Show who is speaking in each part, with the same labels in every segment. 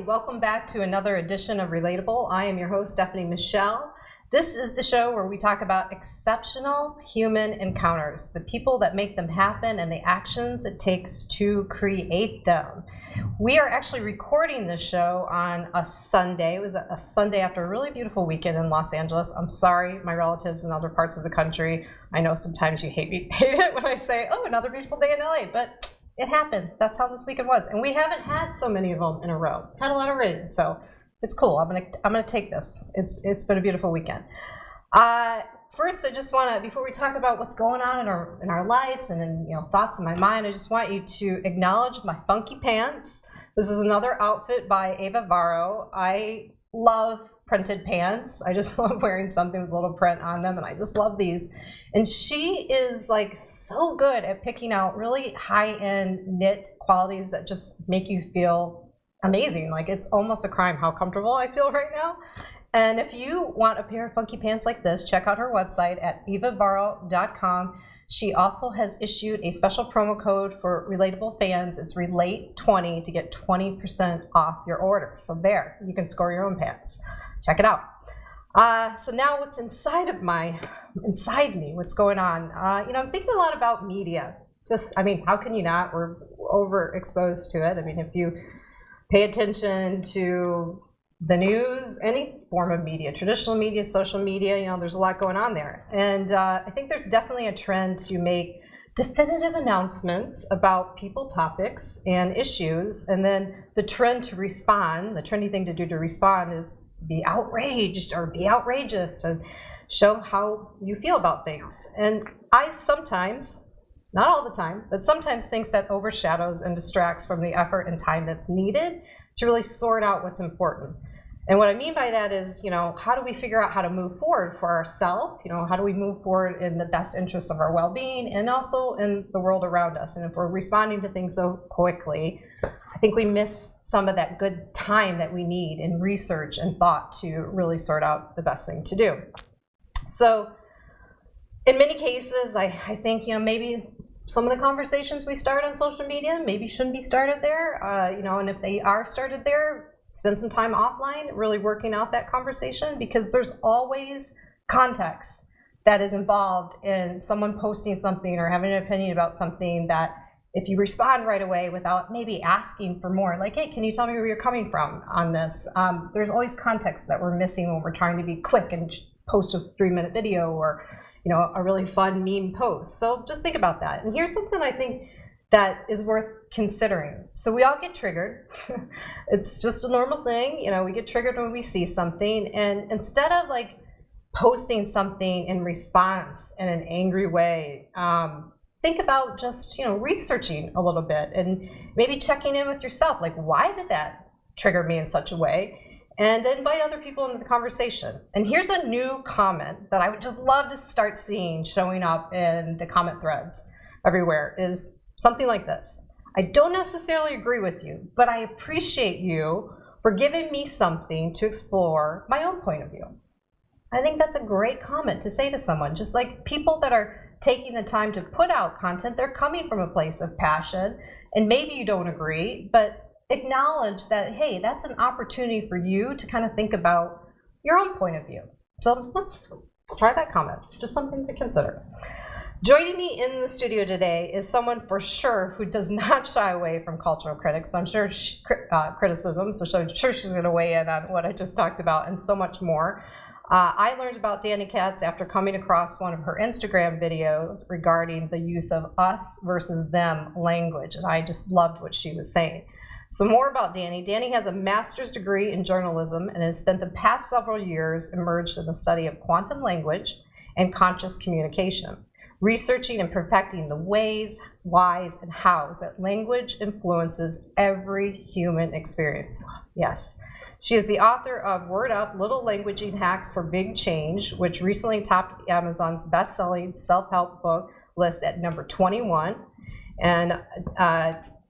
Speaker 1: welcome back to another edition of Relatable. I am your host, Stephanie Michele. This is the show where we talk about exceptional human encounters, the people that make them happen and the actions it takes to create them. We are actually recording this show on a Sunday. It was a Sunday after a really beautiful weekend in Los Angeles. I'm sorry, my relatives in other parts of the country. I know sometimes you hate it when I say, oh, another beautiful day in LA, but it happened. That's how this weekend was. And we haven't had so many of them in a row. Had a lot of rain, so it's cool. I'm gonna take this. It's been a beautiful weekend. First, I just want to, before we talk about what's going on in our lives and in thoughts in my mind, I just want you to acknowledge my funky pants. This is another outfit by Eva Varro. I love printed pants. I just love wearing something with a little print on them, and I just love these. And she is like so good at picking out really high-end knit qualities that just make you feel amazing. Like it's almost a crime how comfortable I feel right now. And if you want a pair of funky pants like this, check out her website at evavarro.com. She also has issued a special promo code for Relatable fans. It's RELATE20 to get 20% off your order. So there, you can score your own pants. Check it out. So now what's inside me, what's going on? I'm thinking a lot about media. How can you not? We're overexposed to it. If you pay attention to the news, any form of media, traditional media, social media, there's a lot going on there. And I think there's definitely a trend to make definitive announcements about people, topics, and issues. And then the trend to respond, the trendy thing to do to respond is be outraged or be outrageous and show how you feel about things. And I sometimes, not all the time, but sometimes think that overshadows and distracts from the effort and time that's needed to really sort out what's important. And what I mean by that is, how do we figure out how to move forward for ourselves? How do we move forward in the best interest of our well-being and also in the world around us? And if we're responding to things so quickly, I think we miss some of that good time that we need in research and thought to really sort out the best thing to do. So in many cases, I think, maybe some of the conversations we start on social media maybe shouldn't be started there, and if they are started there, spend some time offline really working out that conversation, because there's always context that is involved in someone posting something or having an opinion about something that if you respond right away without maybe asking for more, like, hey, can you tell me where you're coming from on this? There's always context that we're missing when we're trying to be quick and post a 3-minute video or a really fun meme post. So just think about that. And here's something I think that is worth considering. So we all get triggered. It's just a normal thing. We get triggered when we see something. And instead of posting something in response in an angry way, think about just, researching a little bit and maybe checking in with yourself. Like, why did that trigger me in such a way? And invite other people into the conversation. And here's a new comment that I would just love to start seeing showing up in the comment threads everywhere, is something like this. I don't necessarily agree with you, but I appreciate you for giving me something to explore my own point of view. I think that's a great comment to say to someone. Just like people that are taking the time to put out content, they're coming from a place of passion, and maybe you don't agree, but acknowledge that, hey, that's an opportunity for you to kind of think about your own point of view. So let's try that comment, just something to consider. Joining me in the studio today is someone for sure who does not shy away from cultural critics. So I'm sure criticism, so I'm sure she's going to weigh in on what I just talked about and so much more. I learned about Dani Katz after coming across one of her Instagram videos regarding the use of us versus them language, and I just loved what she was saying. So more about Dani. Dani has a master's degree in journalism and has spent the past several years immersed in the study of quantum language and conscious communication, researching and perfecting the ways, whys, and hows that language influences every human experience. Yes. She is the author of Word Up, Little Languaging Hacks for Big Change, which recently topped Amazon's best-selling self-help book list at number 21. And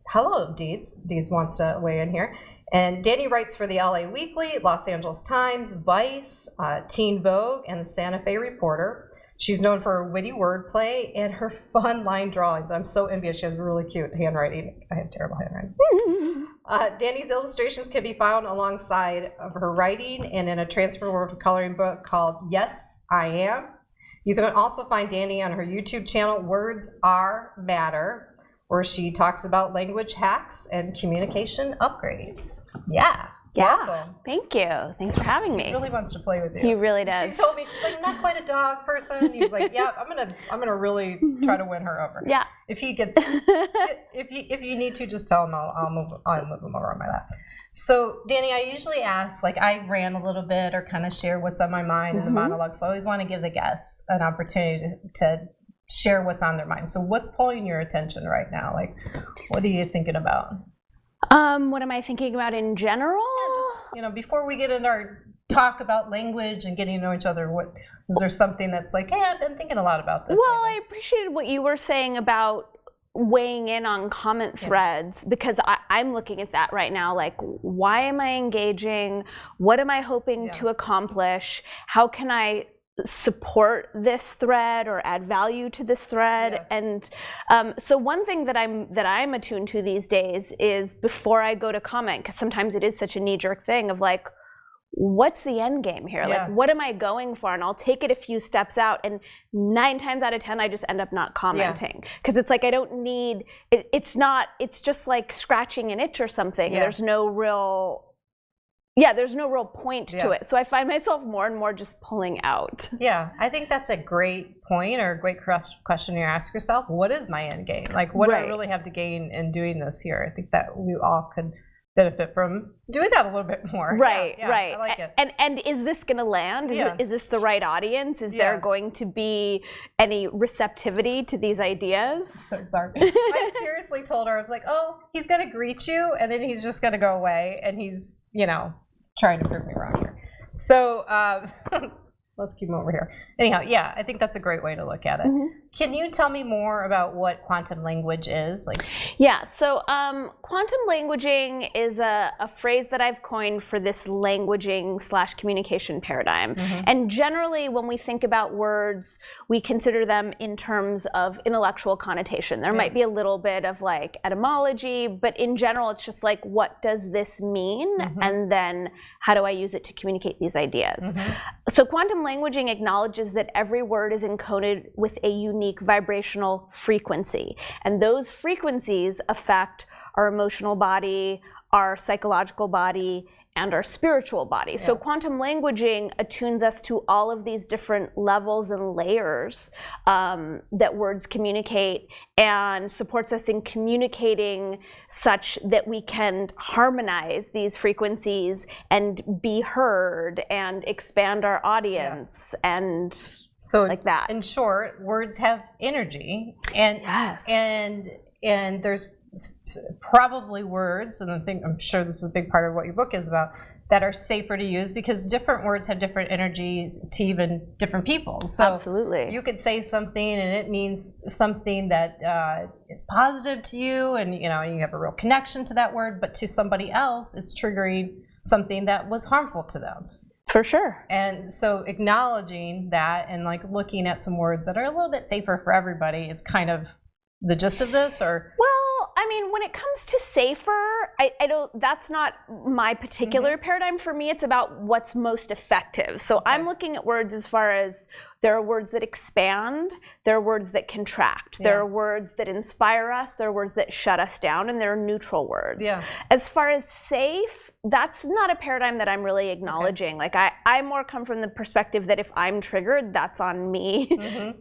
Speaker 1: hello, Deeds. Deeds wants to weigh in here. And Dani writes for the LA Weekly, Los Angeles Times, Vice, Teen Vogue, and the Santa Fe Reporter. She's known for her witty wordplay and her fun line drawings. I'm so envious. She has really cute handwriting. I have terrible handwriting. Dani's illustrations can be found alongside of her writing and in a transformative coloring book called Yes, I Am. You can also find Dani on her YouTube channel, Words Are Matter, where she talks about language hacks and communication upgrades. Yeah. Welcome.
Speaker 2: Thank you. Thanks for having me.
Speaker 1: He really wants to play with you.
Speaker 2: He really does.
Speaker 1: She's told me, she's like, not quite a dog person. He's like, yeah, I'm gonna really try to win her over.
Speaker 2: Yeah.
Speaker 1: If he gets, if you need to, just tell him I'll move him over on my lap. So Dani, I usually ask, like, I ran a little bit or kind of share what's on my mind in the monologue. So I always want to give the guests an opportunity to share what's on their mind. So what's pulling your attention right now? Like, what are you thinking about?
Speaker 2: What am I thinking about in general?
Speaker 1: Yeah, just, before we get into our talk about language and getting to know each other, is there something that's like, hey, I've been thinking a lot about this
Speaker 2: Well,
Speaker 1: lately?
Speaker 2: I appreciated what you were saying about weighing in on comment threads, because I'm looking at that right now. Like, why am I engaging? What am I hoping to accomplish? How can I support this thread or add value to this thread? And so one thing that I'm attuned to these days is before I go to comment, because sometimes it is such a knee-jerk thing of like, what's the end game here? Like, what am I going for? And I'll take it a few steps out, and 9 times out of 10 I just end up not commenting, because it's like I don't need it. It's just like scratching an itch or something. There's no real point to it. So I find myself more and more just pulling out. Yeah,
Speaker 1: I think that's a great point, or a great question you ask yourself. What is my end game? Like, what do I really have to gain in doing this here? I think that we all could benefit from doing that a little bit more.
Speaker 2: Right.
Speaker 1: I like it.
Speaker 2: And is this going to land? Is this the right audience? Is there going to be any receptivity to these ideas?
Speaker 1: I'm so sorry. I seriously told her, I was like, oh, he's going to greet you, and then he's just going to go away, and he's, trying to prove me wrong here. So let's keep him over here. Anyhow, I think that's a great way to look at it. Can you tell me more about what quantum language is?
Speaker 2: So quantum languaging is a phrase that I've coined for this languaging/communication paradigm. And generally, when we think about words, we consider them in terms of intellectual connotation. There might be a little bit of like etymology, but in general, it's just like, what does this mean? And then how do I use it to communicate these ideas? So quantum languaging acknowledges that every word is encoded with a unique vibrational frequency. And those frequencies affect our emotional body, our psychological body, and our spiritual body. So quantum languaging attunes us to all of these different levels and layers that words communicate, and supports us in communicating such that we can harmonize these frequencies and be heard and expand our audience and so like that.
Speaker 1: In short, words have energy, and there's probably words, and I'm sure this is a big part of what your book is about, that are safer to use because different words have different energies to even different people. So
Speaker 2: absolutely,
Speaker 1: you could say something and it means something that is positive to you, and you have a real connection to that word, but to somebody else it's triggering something that was harmful to them.
Speaker 2: For sure.
Speaker 1: And so acknowledging that and like looking at some words that are a little bit safer for everybody is kind of the gist of this, or?
Speaker 2: Well, I mean, when it comes to safer, I don't, that's not my particular paradigm. For me, it's about what's most effective. So I'm looking at words as far as there are words that expand, there are words that contract, there are words that inspire us, there are words that shut us down, and there are neutral words. As far as safe, that's not a paradigm that I'm really acknowledging. Like I more come from the perspective that if I'm triggered, that's on me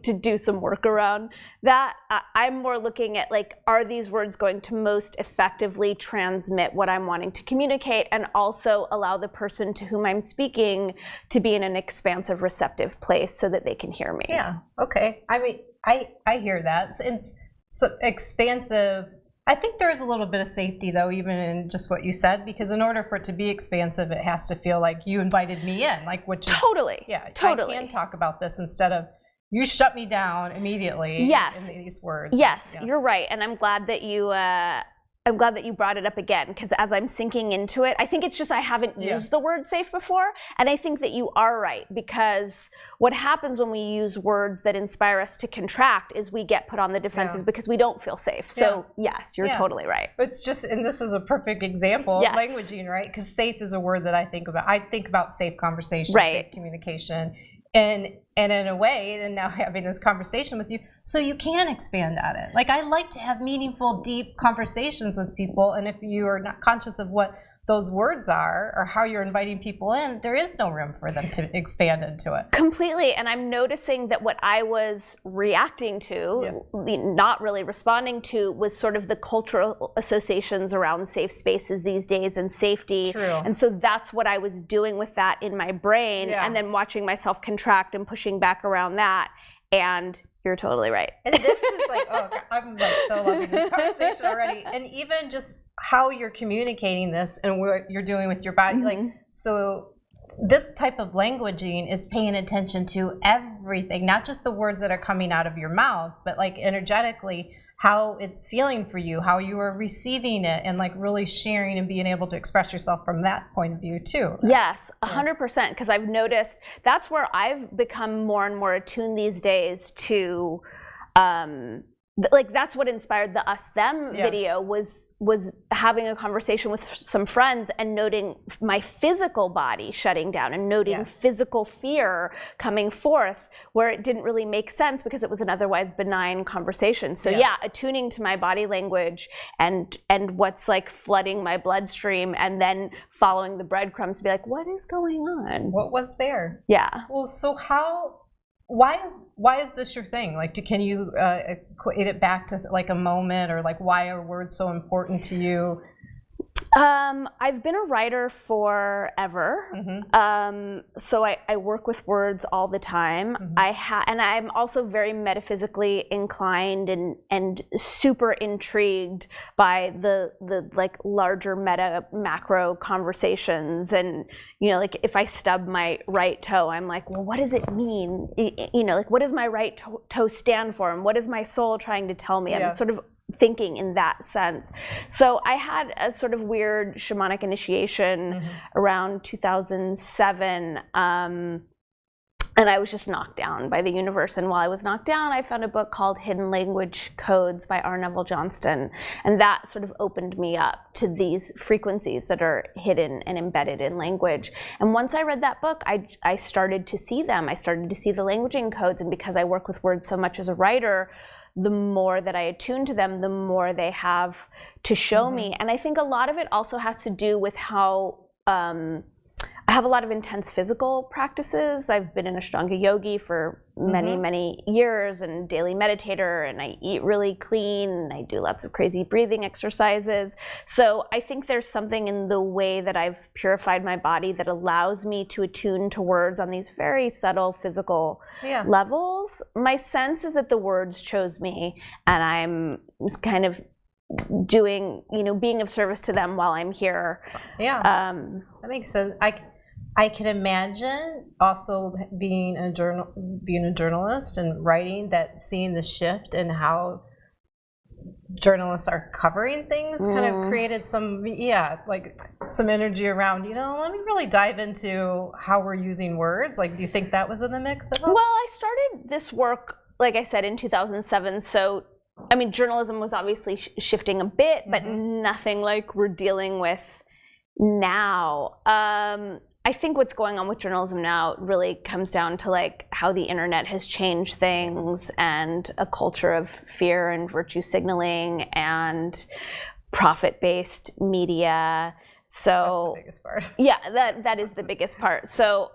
Speaker 2: to do some work around that. I'm more looking at like, are these words going to most effectively transmit what I'm wanting to communicate, and also allow the person to whom I'm speaking to be in an expansive, receptive place so that they can hear me.
Speaker 1: Yeah, okay. I mean, I hear that. It's so expansive. I think there is a little bit of safety, though, even in just what you said, because in order for it to be expansive, it has to feel like you invited me in, like, which is,
Speaker 2: totally.
Speaker 1: I can talk about this instead of you shut me down immediately. In these words.
Speaker 2: Yes, you're right, and I'm glad that you I'm glad that you brought it up again, because as I'm sinking into it, I think it's just I haven't used the word safe before. And I think that you are right, because what happens when we use words that inspire us to contract is we get put on the defensive because we don't feel safe. So yes, you're totally right.
Speaker 1: It's just, and this is a perfect example of languaging, right? Because safe is a word that I think about. I think about safe conversation, safe communication. And in a way, and now having this conversation with you, so you can expand at it. Like, I like to have meaningful, deep conversations with people, and if you are not conscious of what those words are or how you're inviting people in, there is no room for them to expand into it.
Speaker 2: Completely. And I'm noticing that what I was reacting to, not really responding to, was sort of the cultural associations around safe spaces these days and safety.
Speaker 1: True.
Speaker 2: And so that's what I was doing with that in my brain, and then watching myself contract and pushing back around that. And you're totally right.
Speaker 1: And this is like, oh, I'm like so loving this conversation already. And even just how you're communicating this and what you're doing with your body. Like, so this type of languaging is paying attention to everything, not just the words that are coming out of your mouth, but like energetically, how it's feeling for you, how you are receiving it, and like really sharing and being able to express yourself from that point of view too. Right?
Speaker 2: Yes, 100%, because I've noticed that's where I've become more and more attuned these days to, like, that's what inspired the Us Them video, was having a conversation with some friends and noting my physical body shutting down and noting physical fear coming forth where it didn't really make sense because it was an otherwise benign conversation. So attuning to my body language and what's like flooding my bloodstream, and then following the breadcrumbs to be like, what is going on?
Speaker 1: What was there?
Speaker 2: Yeah.
Speaker 1: Well, so why is this your thing? Like, can you equate it back to like a moment, or like why are words so important to you?
Speaker 2: I've been a writer forever, so I work with words all the time. And I'm also very metaphysically inclined and super intrigued by the like larger macro conversations. And like if I stub my right toe, I'm like, well, what does it mean? Like, what does my right toe stand for, and what is my soul trying to tell me? I'm sort of thinking in that sense. So I had a sort of weird shamanic initiation around 2007, and I was just knocked down by the universe. And while I was knocked down, I found a book called Hidden Language Codes by Arnelle Johnston, and that sort of opened me up to these frequencies that are hidden and embedded in language. And once I read that book, I started to see them. I started to see the languaging codes, and because I work with words so much as a writer, the more that I attune to them, the more they have to show me. And I think a lot of it also has to do with how I have a lot of intense physical practices. I've been an Ashtanga yogi for many, many years, and daily meditator, and I eat really clean, and I do lots of crazy breathing exercises. So I think there's something in the way that I've purified my body that allows me to attune to words on these very subtle physical levels. My sense is that the words chose me, and I'm kind of doing, being of service to them while I'm here.
Speaker 1: That makes sense. I can imagine also being a journalist and writing, that seeing the shift in how journalists are covering things kind of created some some energy around, let me really dive into how we're using words. Like, do you think that was in the mix at all?
Speaker 2: Well, I started this work, like I said, in 2007. So, I mean, journalism was obviously shifting a bit, but nothing like we're dealing with now. I think what's going on with journalism now really comes down to like how the internet has changed things, and a culture of fear and virtue signaling and profit-based media. So
Speaker 1: that's the biggest part.
Speaker 2: Yeah, that is the biggest part. So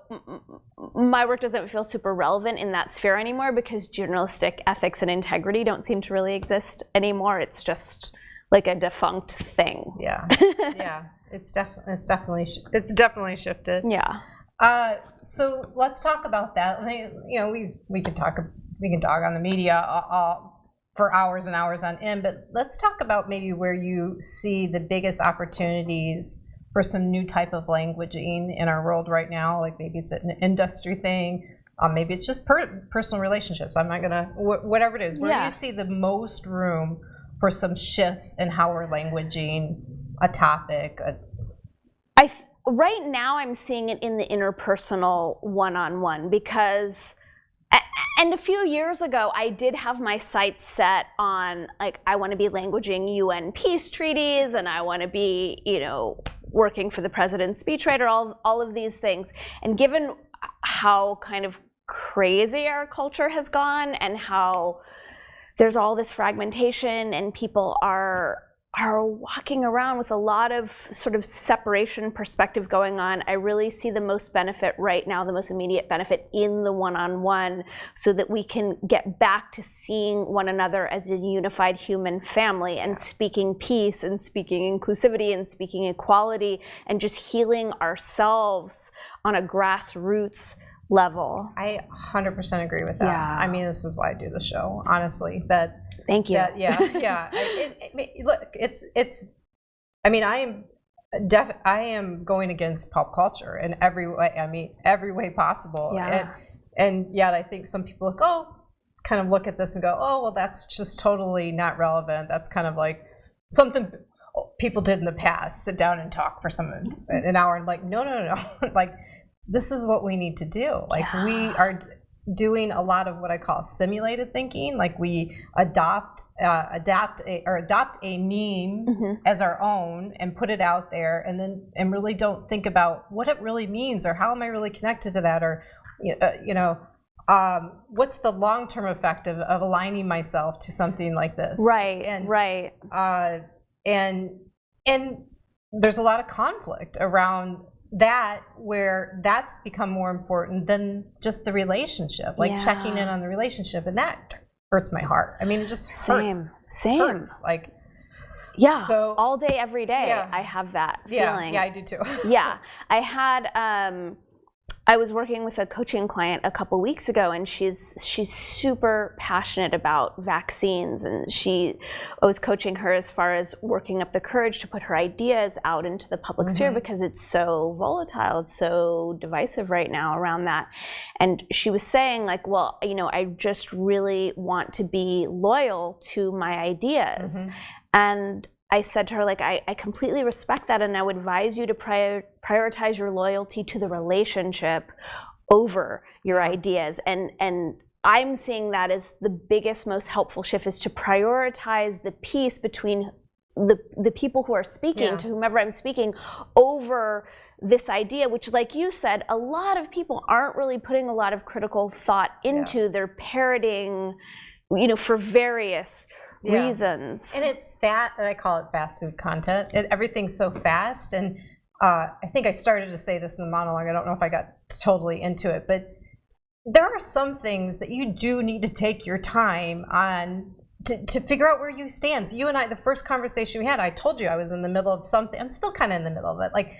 Speaker 2: my work doesn't feel super relevant in that sphere anymore, because journalistic ethics and integrity don't seem to really exist anymore. It's just like a defunct thing.
Speaker 1: Yeah. It's definitely shifted.
Speaker 2: Yeah.
Speaker 1: So let's talk about that. We can talk on the media for hours and hours on end, but let's talk about maybe where you see the biggest opportunities for some new type of languaging in our world right now. Like, maybe it's an industry thing, maybe it's just personal relationships. I'm not gonna whatever it is. Where do you see the most room for some shifts in how we're languaging a topic?
Speaker 2: Right now I'm seeing it in the interpersonal one-on-one, because and a few years ago I did have my sights set on, like, I want to be languaging UN peace treaties, and I want to be, you know, working for the president's speechwriter, all of these things. And given how kind of crazy our culture has gone, and how there's all this fragmentation, and people are walking around with a lot of sort of separation perspective going on, I really see the most benefit right now, the most immediate benefit, in the one-on-one, so that we can get back to seeing one another as a unified human family, and speaking peace, and speaking inclusivity, and speaking equality, and just healing ourselves on a grassroots level.
Speaker 1: I 100% agree with that.
Speaker 2: Yeah.
Speaker 1: I mean, this is why I do the show, honestly.
Speaker 2: Thank you.
Speaker 1: Yeah. Look, it's. I mean, I am going against pop culture in every way. I mean, every way possible.
Speaker 2: Yeah.
Speaker 1: And yet, I think some people kind of look at this and go, oh, well, that's just totally not relevant. That's kind of like something people did in the past. Sit down and talk for an hour, and like, no. Like, this is what we need to do. Like, we are doing a lot of what I call simulated thinking. Like, we adopt a meme as our own and put it out there, and really don't think about what it really means, or how am I really connected to that, or what's the long-term effect of aligning myself to something like this.
Speaker 2: Right.
Speaker 1: And there's a lot of conflict around that, where that's become more important than just the relationship, like checking in on the relationship, and that hurts my heart. I mean, it just hurts.
Speaker 2: Same.
Speaker 1: Hurts. Like,
Speaker 2: so all day, every day, I have that feeling.
Speaker 1: Yeah, I do too.
Speaker 2: I had I was working with a coaching client a couple weeks ago, and she's super passionate about vaccines, and I was coaching her as far as working up the courage to put her ideas out into the public sphere, because it's so volatile, it's so divisive right now around that. And she was saying, like, well, you know, I just really want to be loyal to my ideas. And I said to her, like, I completely respect that, and I would advise you to prioritize your loyalty to the relationship over your ideas. And I'm seeing that as the biggest, most helpful shift, is to prioritize the peace between the people who are speaking, to whomever I'm speaking, over this idea, which, like you said, a lot of people aren't really putting a lot of critical thought into. They're parroting, you know, for various reasons.
Speaker 1: And it's I call it fast food content. Everything's so fast. And I think I started to say this in the monologue. I don't know if I got totally into it, but there are some things that you do need to take your time on to figure out where you stand. So you and I, the first conversation we had, I told you I was in the middle of something. I'm still kind of in the middle of it. Like,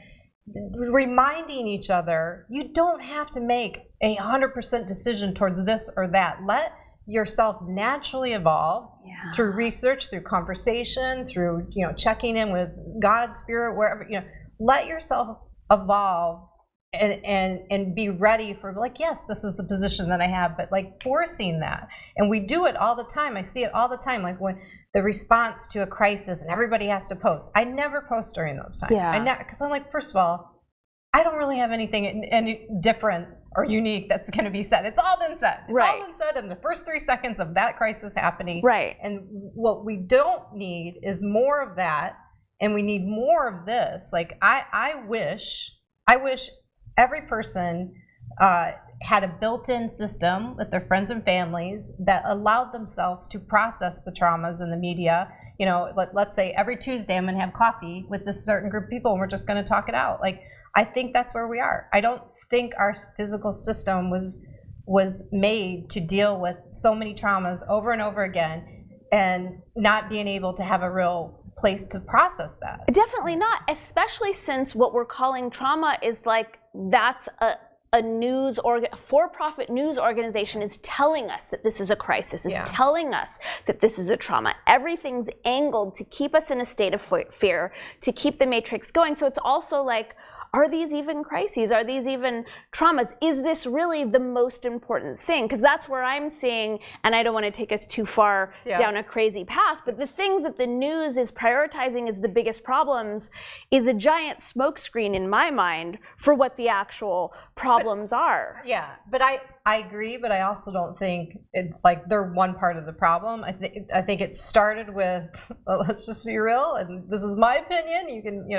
Speaker 1: reminding each other, you don't have to make 100% decision towards this or that. Let yourself naturally evolve through research, through conversation, through, you know, checking in with God's spirit, wherever, you know, let yourself evolve and be ready for, like, yes, this is the position that I have, but like forcing that. And we do it all the time. I see it all the time. Like, when the response to a crisis and everybody has to post, I never post during those times. Because I'm like, first of all, I don't really have anything any different or unique that's going to be said. It's all been said. It's all been said in the first 3 seconds of that crisis happening. And what we don't need is more of that, and we need more of this. Like, I wish every person had a built-in system with their friends and families that allowed themselves to process the traumas in the media. You know, let's say every Tuesday I'm going to have coffee with this certain group of people, and we're just going to talk it out. Like, I think that's where we are. I don't think our physical system was made to deal with so many traumas over and over again, and not being able to have a real place to process that.
Speaker 2: Definitely not, especially since what we're calling trauma is like, that's a for-profit news organization is telling us that this is a crisis, is telling us that this is a trauma. Everything's angled to keep us in a state of fear, to keep the matrix going. So it's also like, are these even crises? Are these even traumas? Is this really the most important thing? Because that's where I'm seeing, and I don't want to take us too far down a crazy path, but the things that the news is prioritizing as the biggest problems is a giant smokescreen in my mind for what the actual problems are.
Speaker 1: Yeah, but I agree, but I also don't think they're one part of the problem. I think it started with, well, let's just be real, and this is my opinion. You can,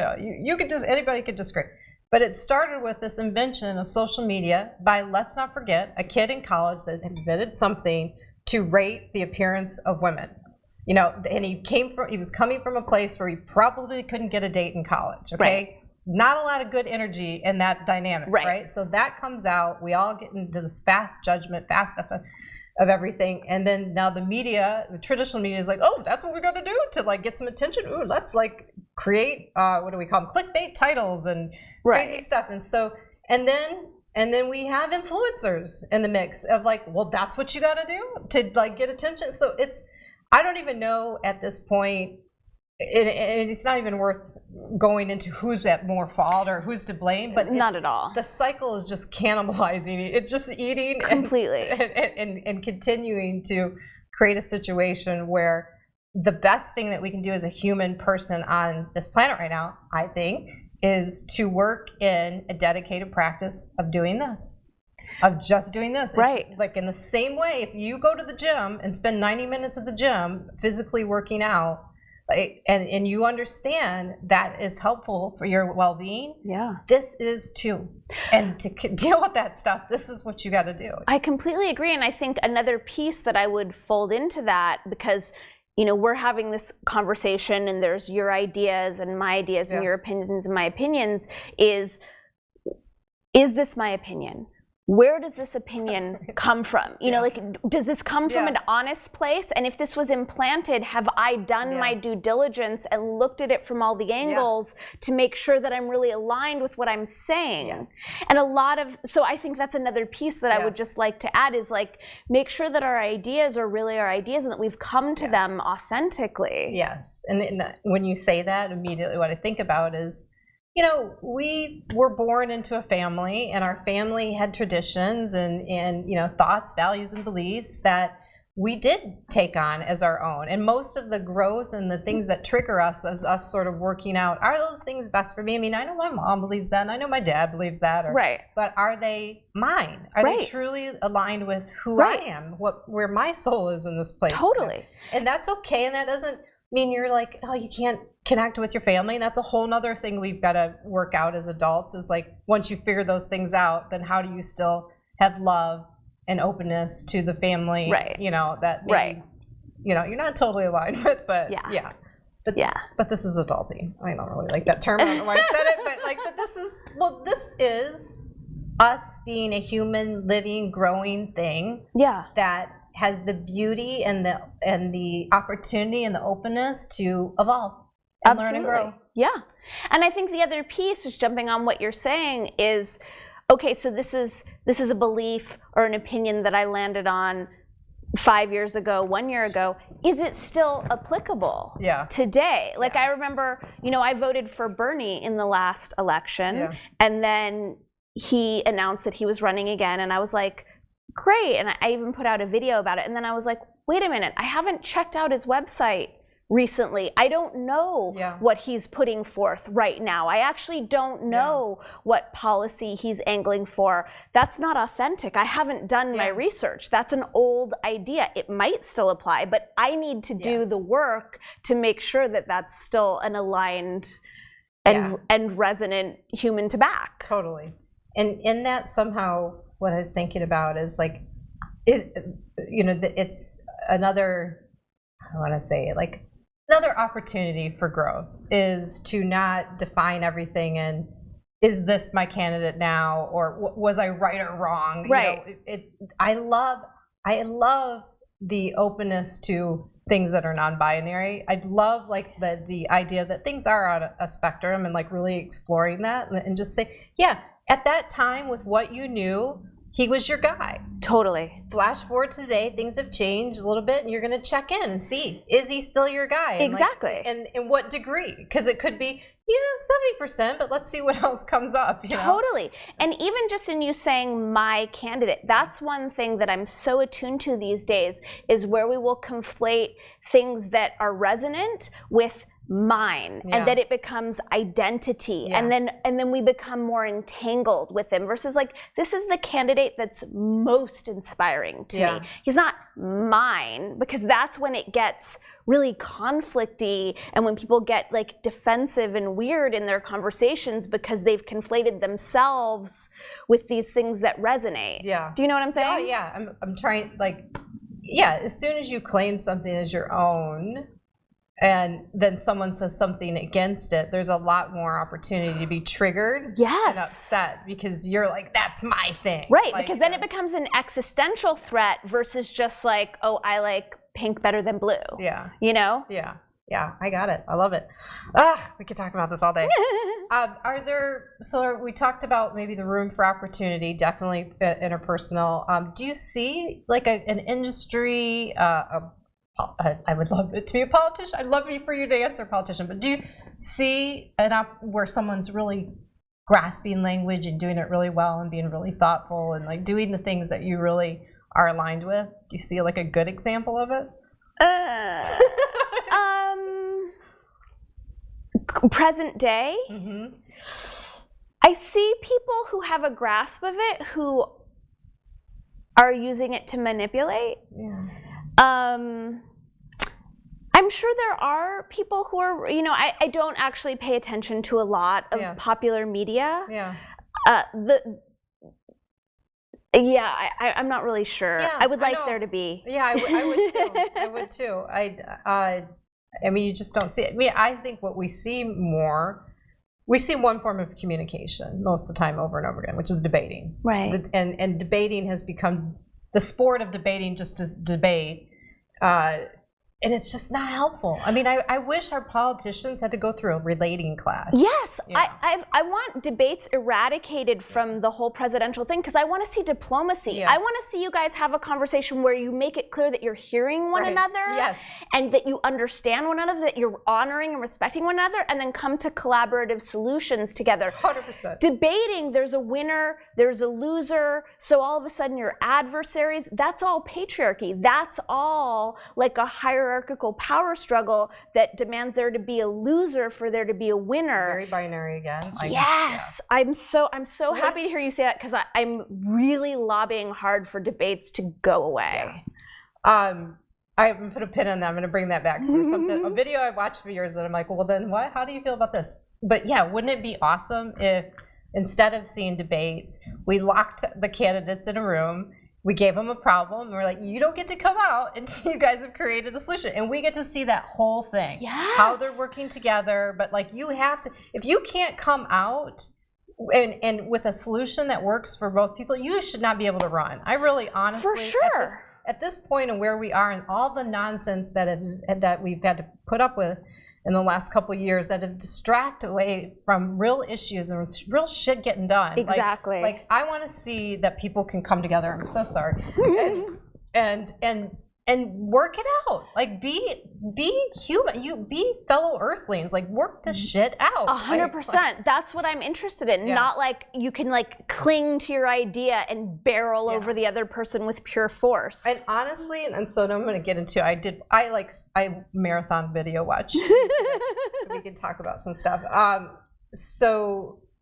Speaker 1: you could just, anybody could disagree. But it started with this invention of social media by, let's not forget, a kid in college that invented something to rate the appearance of women. And he was coming from a place where he probably couldn't get a date in college, okay? Right. Not a lot of good energy in that dynamic, right? So that comes out. We all get into this fast judgment, of everything, and then now the media, the traditional media, is like, oh, that's what we're going to do to get some attention. Ooh, let's create what do we call them, clickbait titles and crazy stuff. And so, and then we have influencers in the mix of well, that's what you got to do to get attention. So I don't even know at this point. And it's not even worth going into who's at more fault or who's to blame, but
Speaker 2: not at all.
Speaker 1: The cycle is just cannibalizing. It's just eating
Speaker 2: completely
Speaker 1: and continuing to create a situation where the best thing that we can do as a human person on this planet right now, I think, is to work in a dedicated practice of doing this. Of just doing this.
Speaker 2: Right.
Speaker 1: It's in the same way, if you go to the gym and spend 90 minutes at the gym physically working out, and you understand that is helpful for your well-being. Yeah. This is too. And to deal with that stuff, this is what you got to do.
Speaker 2: I completely agree. And I think another piece that I would fold into that, because we're having this conversation and there's your ideas and my ideas and your opinions and my opinions, is this my opinion? Where does this opinion come from? Does this come from an honest place? And if this was implanted, have I done my due diligence and looked at it from all the angles to make sure that I'm really aligned with what I'm saying? Yes. And so I think that's another piece that I would just like to add is make sure that our ideas are really our ideas and that we've come to them authentically.
Speaker 1: Yes. And when you say that, immediately what I think about is, we were born into a family, and our family had traditions and thoughts, values, and beliefs that we did take on as our own. And most of the growth and the things that trigger us as us sort of working out, are those things best for me? I mean, I know my mom believes that, and I know my dad believes that. But are they mine? Are they truly aligned with who I am, where my soul is in this place?
Speaker 2: Totally.
Speaker 1: And that's okay, and that doesn't mean you're oh, you can't connect with your family. And that's a whole nother thing we've got to work out as adults, is once you figure those things out, then how do you still have love and openness to the family, that maybe, you're not totally aligned with, but but this is adulting. I don't really like that term. I don't know why I said it, but this is us being a human, living, growing thing that has the beauty and the opportunity and the openness to evolve and learn and grow.
Speaker 2: Yeah. And I think the other piece, just jumping on what you're saying, is okay, so this is a belief or an opinion that I landed on 5 years ago, 1 year ago. Is it still applicable today? I remember, I voted for Bernie in the last election, and then he announced that he was running again, and I was like, great. And I even put out a video about it. And then I was like, wait a minute, I haven't checked out his website recently. I don't know what he's putting forth right now. I actually don't know what policy he's angling for. That's not authentic. I haven't done my research. That's an old idea. It might still apply, but I need to do the work to make sure that that's still an aligned and resonant human to back.
Speaker 1: Totally. And in that, somehow, what I was thinking about is it's another, I want to say another opportunity for growth is to not define everything and is this my candidate now, or was I right or wrong?
Speaker 2: Right.
Speaker 1: I love the openness to things that are non-binary. I love the idea that things are on a spectrum, and really exploring that and just say, at that time with what you knew, he was your guy.
Speaker 2: Totally.
Speaker 1: Flash forward to today, things have changed a little bit, and you're going to check in and see, is he still your guy? And
Speaker 2: Exactly.
Speaker 1: and in what degree? Because it could be, 70%, but let's see what else comes up.
Speaker 2: Totally. And even just in you saying my candidate, that's one thing that I'm so attuned to these days, is where we will conflate things that are resonant with mine, and that it becomes identity, and then we become more entangled with them, versus like, this is the candidate that's most inspiring to me. He's not mine, because that's when it gets really conflicty, and when people get like defensive and weird in their conversations because they've conflated themselves with these things that resonate. Do you know what I'm saying?
Speaker 1: Oh yeah, I'm trying, like, as soon as you claim something as your own, and then someone says something against it, there's a lot more opportunity to be triggered and upset, because you're like, that's my thing.
Speaker 2: Right, like, because then it becomes an existential threat versus just like, oh, I like pink better than blue. You know?
Speaker 1: Yeah, I got it. I love it. We could talk about this all day. So we talked about maybe the room for opportunity, definitely interpersonal. Do you see like an industry, I would love it to be a politician. I'd love for you to answer politician, but do you see where someone's really grasping language and doing it really well and being really thoughtful and like doing the things that you really are aligned with? Do you see like a good example of it?
Speaker 2: Present day, I see people who have a grasp of it who are using it to manipulate. I'm sure there are people who are, I don't actually pay attention to a lot of popular media. I'm not really sure. I would like there to be.
Speaker 1: I would too. I would too. I mean, you just don't see it. I mean, I think what we see one form of communication most of the time over and over again, which is debating.
Speaker 2: Right.
Speaker 1: And debating has become the sport of debating, just to debate. And it's just not helpful. I mean, I wish our politicians had to go through a relating class.
Speaker 2: Yes, I want debates eradicated from the whole presidential thing, because I want to see diplomacy. I want to see you guys have a conversation where you make it clear that you're hearing one another, and that you understand one another, that you're honoring and respecting one another, and then come to collaborative solutions together.
Speaker 1: 100%.
Speaker 2: Debating, there's a winner, there's a loser, so all of a sudden you're adversaries. That's all patriarchy. That's all like a hierarchical power struggle that demands there to be a loser for there to be a winner.
Speaker 1: Very binary again.
Speaker 2: Yes, I'm so happy to hear you say that, because I'm really lobbying hard for debates to go away.
Speaker 1: I'm gonna put a pin on that. I'm gonna bring that back. So there's a video I watched for years that I'm like, well, then what? How do you feel about this? But wouldn't it be awesome if instead of seeing debates, we locked the candidates in a room? We gave them a problem, and we're like, you don't get to come out until you guys have created a solution. And we get to see that whole thing. How they're working together. But like, you have to, if you can't come out and with a solution that works for both people, you should not be able to run. I really honestly,
Speaker 2: for sure,
Speaker 1: at this point and where we are and all the nonsense that we've had to put up with in the last couple of years that have distracted away from real issues and real shit getting done.
Speaker 2: Exactly.
Speaker 1: Like I want to see that people can come together. I'm so sorry. and work it out. Like be human. You be fellow Earthlings. Like work this shit out.
Speaker 2: 100%. That's what I'm interested in. Not like you can like cling to your idea and barrel over the other person with pure force.
Speaker 1: And honestly, and so I'm going to get into. I marathon video watch, so we can talk about some stuff.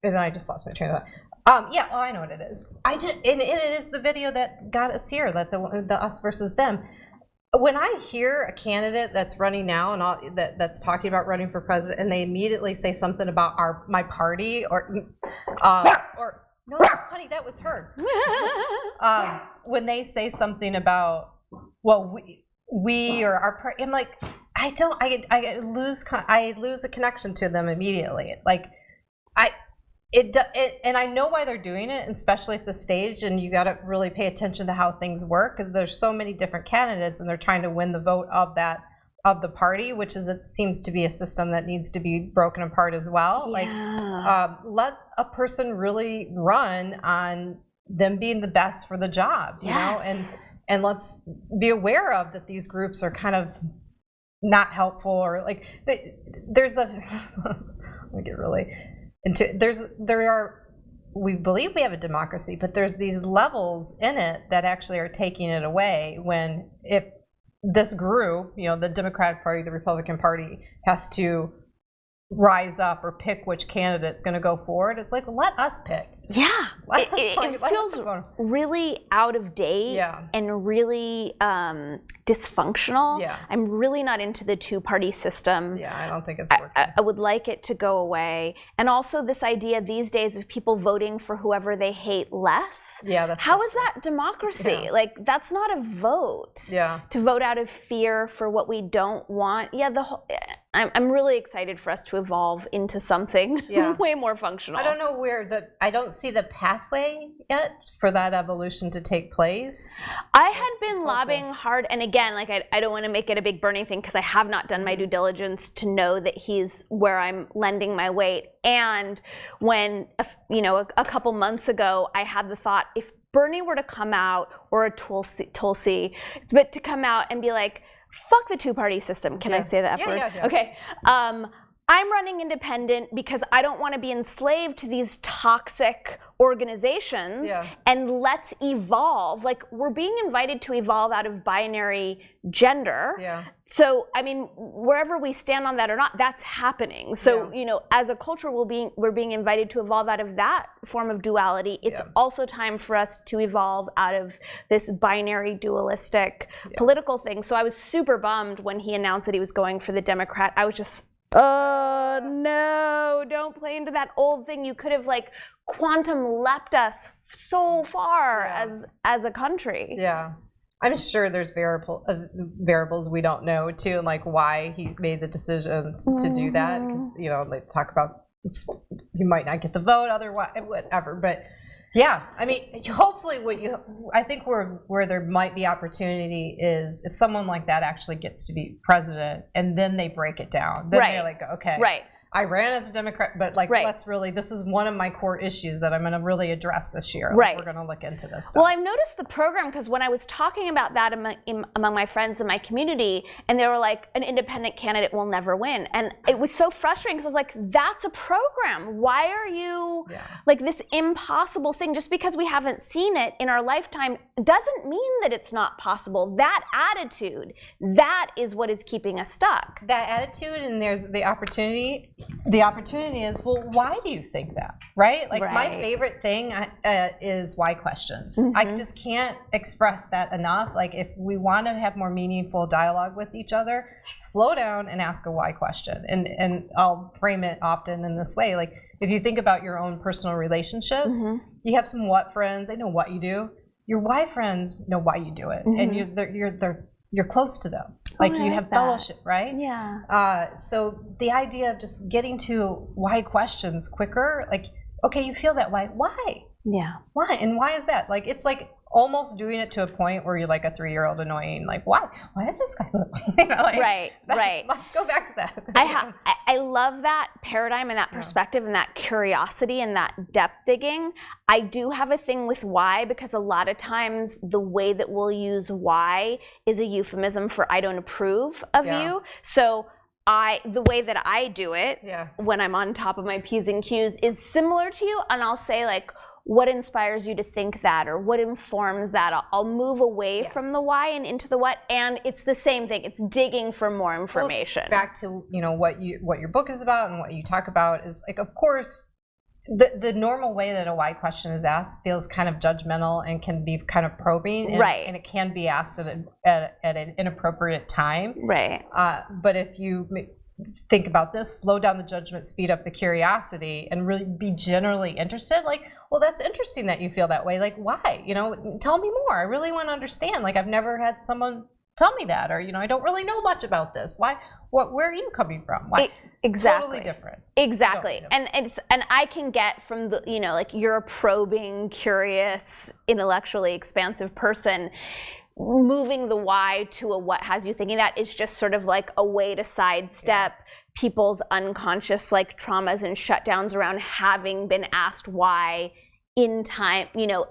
Speaker 1: And I just lost my train of thought. I know what it is. And it is the video that got us here. That the us versus them. When I hear a candidate that's running now and all that's talking about running for president, and they immediately say something about my party or no, honey, that was her. When they say something about we or our party, I'm like, I lose a connection to them immediately. Like and I know why they're doing it, especially at this stage, and you got to really pay attention to how things work, because there's so many different candidates and they're trying to win the vote of the party, which it seems to be a system that needs to be broken apart as well. Like let a person really run on them being the best for the job, you know, and let's be aware of that these groups are kind of not helpful, or like there's a I get really into we believe we have a democracy, but there's these levels in it that actually are taking it away. When if this group, you know, the Democratic Party, the Republican Party, has to rise up or pick which candidate's going to go forward, it's like, let us pick.
Speaker 2: Yeah, it feels really out of date and really dysfunctional. Yeah. I'm really not into the two-party system.
Speaker 1: Yeah, I don't think it's working.
Speaker 2: I would like it to go away. And also this idea these days of people voting for whoever they hate less.
Speaker 1: Yeah, that's
Speaker 2: how is that democracy? Yeah. Like, that's not a vote.
Speaker 1: Yeah.
Speaker 2: To vote out of fear for what we don't want. Yeah, I'm really excited for us to evolve into something way more functional.
Speaker 1: I don't know I don't see the pathway yet for that evolution to take place.
Speaker 2: I had been lobbying hard, and again, like I don't want to make it a big burning thing because I have not done my due diligence to know that he's where I'm lending my weight. And when, you know, a couple months ago, I had the thought, if Bernie were to come out, or a Tulsi, but to come out and be like, fuck the two-party system. Can I say that word?
Speaker 1: Yeah.
Speaker 2: Okay. I'm running independent because I don't want to be enslaved to these toxic organizations, and let's evolve. Like, we're being invited to evolve out of binary gender.
Speaker 1: Yeah.
Speaker 2: So, I mean, wherever we stand on that or not, that's happening. So, you know, as a culture, we're being invited to evolve out of that form of duality. It's also time for us to evolve out of this binary dualistic political thing. So I was super bummed when he announced that he was going for the Democrat. I was just, oh no, don't play into that old thing. You could have like quantum leapt us so far as a country.
Speaker 1: Yeah. I'm sure there's variables we don't know too, and like why he made the decision to do that, because, you know, they talk about he might not get the vote, otherwise, whatever. But yeah, I mean, hopefully I think where there might be opportunity is if someone like that actually gets to be president, and then they break it down. Then they're like, okay, I ran as a Democrat, but like, let's really, this is one of my core issues that I'm going to really address this year. Like, we're going to look into this stuff.
Speaker 2: Well, I've noticed the program, because when I was talking about that among my friends in my community, and they were like, an independent candidate will never win. And it was so frustrating, because I was like, that's a program. Why are you like this impossible thing? Just because we haven't seen it in our lifetime doesn't mean that it's not possible. That attitude, that is what is keeping us stuck.
Speaker 1: That attitude, and there's the opportunity. The opportunity is, well, why do you think that, right? Like, my favorite thing is why questions. I just can't express that enough. Like, if we want to have more meaningful dialogue with each other, slow down and ask a why question. And I'll frame it often in this way. Like, if you think about your own personal relationships, you have some what friends, they know what you do. Your why friends know why you do it. And you're close to them. Like, you have fellowship, right?
Speaker 2: Yeah.
Speaker 1: So the idea of just getting to why questions quicker, like, okay, you feel that way. Why?
Speaker 2: Yeah.
Speaker 1: Why? And why is that? Like, it's like almost doing it to a point where you're like a 3-year-old annoying. Like, why? Why is this guy? You know, like,
Speaker 2: right.
Speaker 1: Let's go back to that.
Speaker 2: I love that paradigm and that perspective and that curiosity and that depth digging. I do have a thing with why, because a lot of times the way that we'll use why is a euphemism for I don't approve of you. So the way that I do it when I'm on top of my P's and Q's is similar to you, and I'll say like, what inspires you to think that, or what informs that? I'll move away from the why and into the what, and it's the same thing. It's digging for more information.
Speaker 1: Well, back to, you know, what your book is about and what you talk about is, like, of course, the normal way that a why question is asked feels kind of judgmental and can be kind of probing, and it can be asked at an inappropriate time. But if you think about this, slow down the judgment, speed up the curiosity, and really be generally interested. Like, well, that's interesting that you feel that way. Like, why? You know, tell me more. I really want to understand. Like, I've never had someone tell me that, or, you know, I don't really know much about this. Why? Where are you coming from? Why?
Speaker 2: Exactly.
Speaker 1: Totally different.
Speaker 2: Exactly. And I can get from the, you know, like, you're a probing, curious, intellectually expansive person. Moving the why to a what has you thinking that is just sort of like a way to sidestep people's unconscious like traumas and shutdowns around having been asked why in time,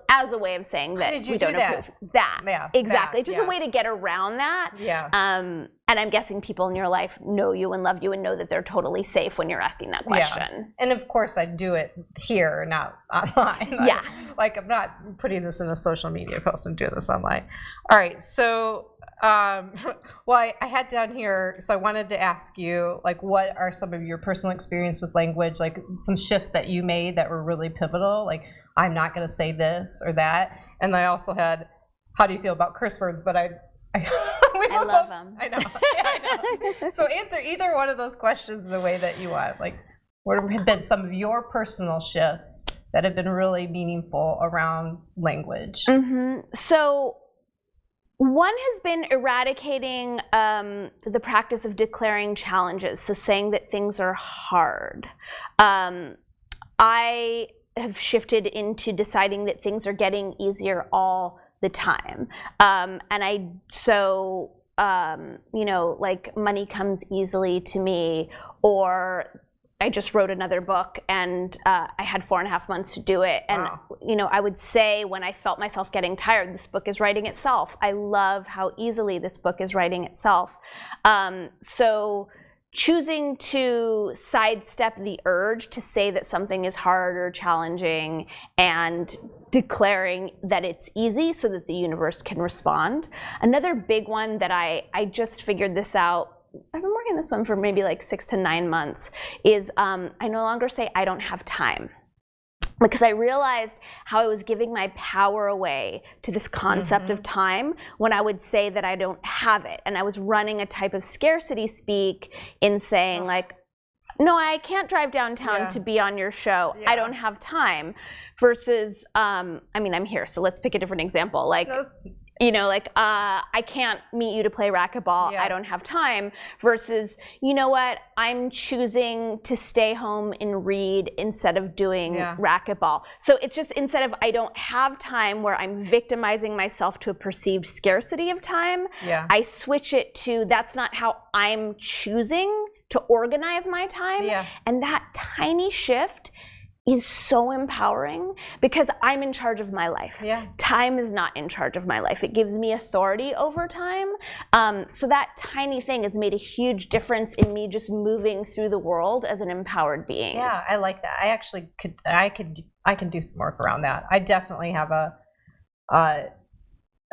Speaker 2: as a way of saying that we don't approve. That.
Speaker 1: Yeah,
Speaker 2: exactly. It's just a way to get around that.
Speaker 1: Yeah.
Speaker 2: And I'm guessing people in your life know you and love you and know that they're totally safe when you're asking that question.
Speaker 1: Yeah. And of course I do it here, not online.
Speaker 2: Yeah.
Speaker 1: Like I'm not putting this in a social media post, I'm doing this online. All right, so well, I had down here, so I wanted to ask you, like, what are some of your personal experience with language, like some shifts that you made that were really pivotal, like I'm not going to say this or that. And I also had, how do you feel about curse words? But I
Speaker 2: love them.
Speaker 1: I know. Yeah, I know. So answer either one of those questions the way that you want. Like, what have been some of your personal shifts that have been really meaningful around language?
Speaker 2: Mm-hmm. So one has been eradicating the practice of declaring challenges, so saying that things are hard. I have shifted into deciding that things are getting easier all the time. Like money comes easily to me, or I just wrote another book and I had 4.5 months to do it. And,
Speaker 1: wow.
Speaker 2: I would say when I felt myself getting tired, this book is writing itself. I love how easily this book is writing itself. So choosing to sidestep the urge to say that something is hard or challenging and declaring that it's easy so that the universe can respond. Another big one that I just figured this out, I've been working on this one for maybe like 6 to 9 months, is I no longer say I don't have time. Because I realized how I was giving my power away to this concept of time when I would say that I don't have it. And I was running a type of scarcity speak in saying like, no, I can't drive downtown to be on your show. I don't have time. Versus, I'm here, so let's pick a different example. Like, I can't meet you to play racquetball. I don't have time. Versus, you know what? I'm choosing to stay home and read instead of doing racquetball. So it's just, instead of I don't have time, where I'm victimizing myself to a perceived scarcity of time, I switch it to that's not how I'm choosing to organize my time. And that tiny shift is so empowering because I'm in charge of my life. Time is not in charge of my life. It gives me authority over time. So that tiny thing has made a huge difference in me just moving through the world as an empowered being. Yeah,
Speaker 1: I like that. I actually I can do some work around that. I definitely have a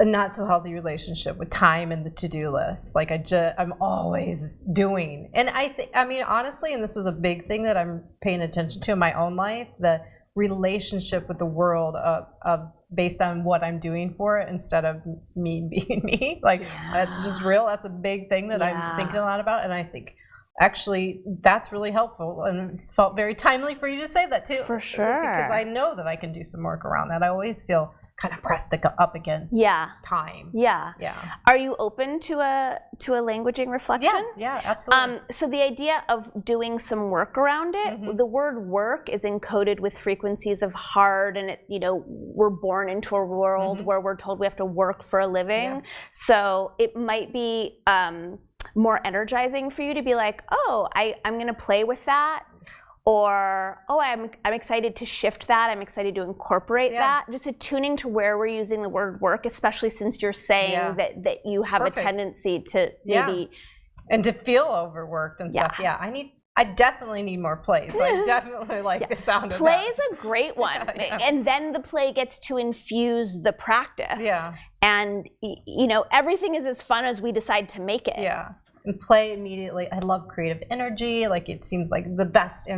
Speaker 1: not so healthy relationship with time and the to-do list. Like I'm always doing. And I mean, honestly, and this is a big thing that I'm paying attention to in my own life, the relationship with the world of based on what I'm doing for it instead of me being me. Like that's just real. That's a big thing that I'm thinking a lot about. And I think actually that's really helpful and felt very timely for you to say that too.
Speaker 2: For sure.
Speaker 1: Because I know that I can do some work around that. I always feel kind of pressed up against time. Are you open to a languaging reflection? Yeah, absolutely.
Speaker 2: So the idea of doing some work around it, the word work is encoded with frequencies of hard, and we're born into a world where we're told we have to work for a living. So it might be more energizing for you to be like, oh, I'm going to play with that. Or, oh, I'm excited to shift that. I'm excited to incorporate that. Just attuning to where we're using the word work, especially since you're saying that you have a tendency to maybe...
Speaker 1: And to feel overworked and stuff. I definitely need more play. So I definitely like the sound of that.
Speaker 2: Play is a great one. And then the play gets to infuse the practice. And, everything is as fun as we decide to make it.
Speaker 1: And play immediately. I love creative energy. Like it seems like the best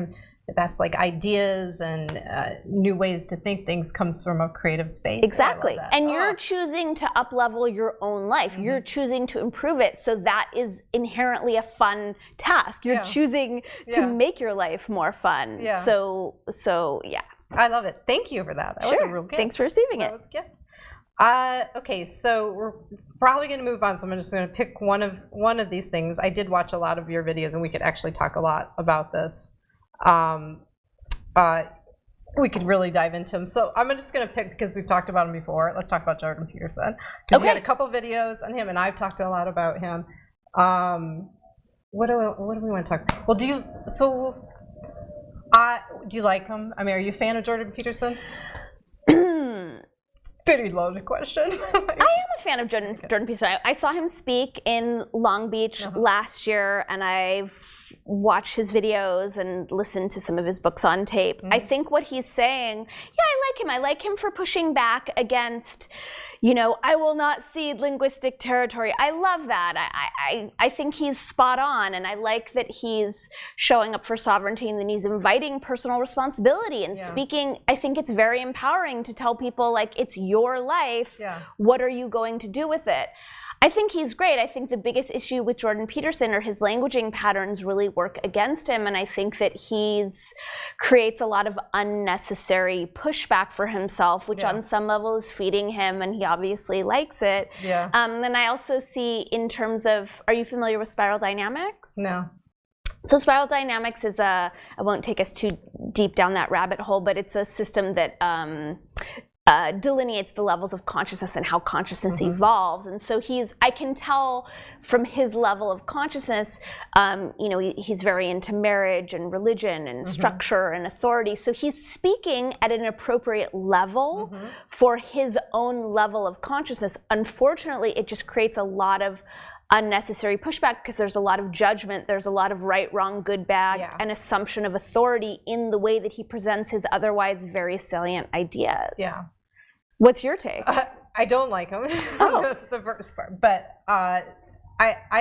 Speaker 1: like ideas and new ways to think things comes from a creative space.
Speaker 2: Exactly. And you're choosing to up-level your own life. You're choosing to improve it. So that is inherently a fun task. You're choosing to make your life more fun. So yeah.
Speaker 1: I love it. Thank you for that. That was a real gift.
Speaker 2: Thanks for receiving it.
Speaker 1: That was a gift. Okay, so we're probably going to move on. So I'm just going to pick one of these things. I did watch a lot of your videos, and we could actually talk a lot about this. We could really dive into them. So I'm just going to pick, because we've talked about him before. Let's talk about Jordan Peterson. Because we had a couple videos on him, and I've talked a lot about him. What do we want to talk about? Well, do you like him? I mean, are you a fan of Jordan Peterson? pretty loaded question.
Speaker 2: I am a fan of Jordan Peterson. I saw him speak in Long Beach last year, and I've watched his videos and listened to some of his books on tape. I think what he's saying, I like him. I like him for pushing back against, I will not cede linguistic territory. I love that. I think he's spot on, and I like that he's showing up for sovereignty and then he's inviting personal responsibility and speaking. I think it's very empowering to tell people, like, it's your life. Yeah. What are you going to do with it? I think he's great. I think the biggest issue with Jordan Peterson are his languaging patterns really work against him, and I think that creates a lot of unnecessary pushback for himself, which on some level is feeding him, and he obviously likes it. Yeah. Then I also see, in terms of, are you familiar with spiral dynamics?
Speaker 1: No.
Speaker 2: So spiral dynamics is I won't take us too deep down that rabbit hole, but it's a system that delineates the levels of consciousness and how consciousness evolves. And so I can tell from his level of consciousness, he's very into marriage and religion and structure and authority. So he's speaking at an appropriate level for his own level of consciousness. Unfortunately, it just creates a lot of unnecessary pushback because there's a lot of judgment, there's a lot of right, wrong, good, bad, an assumption of authority in the way that he presents his otherwise very salient ideas. Yeah. What's your take?
Speaker 1: I don't like him. That's the first part. But I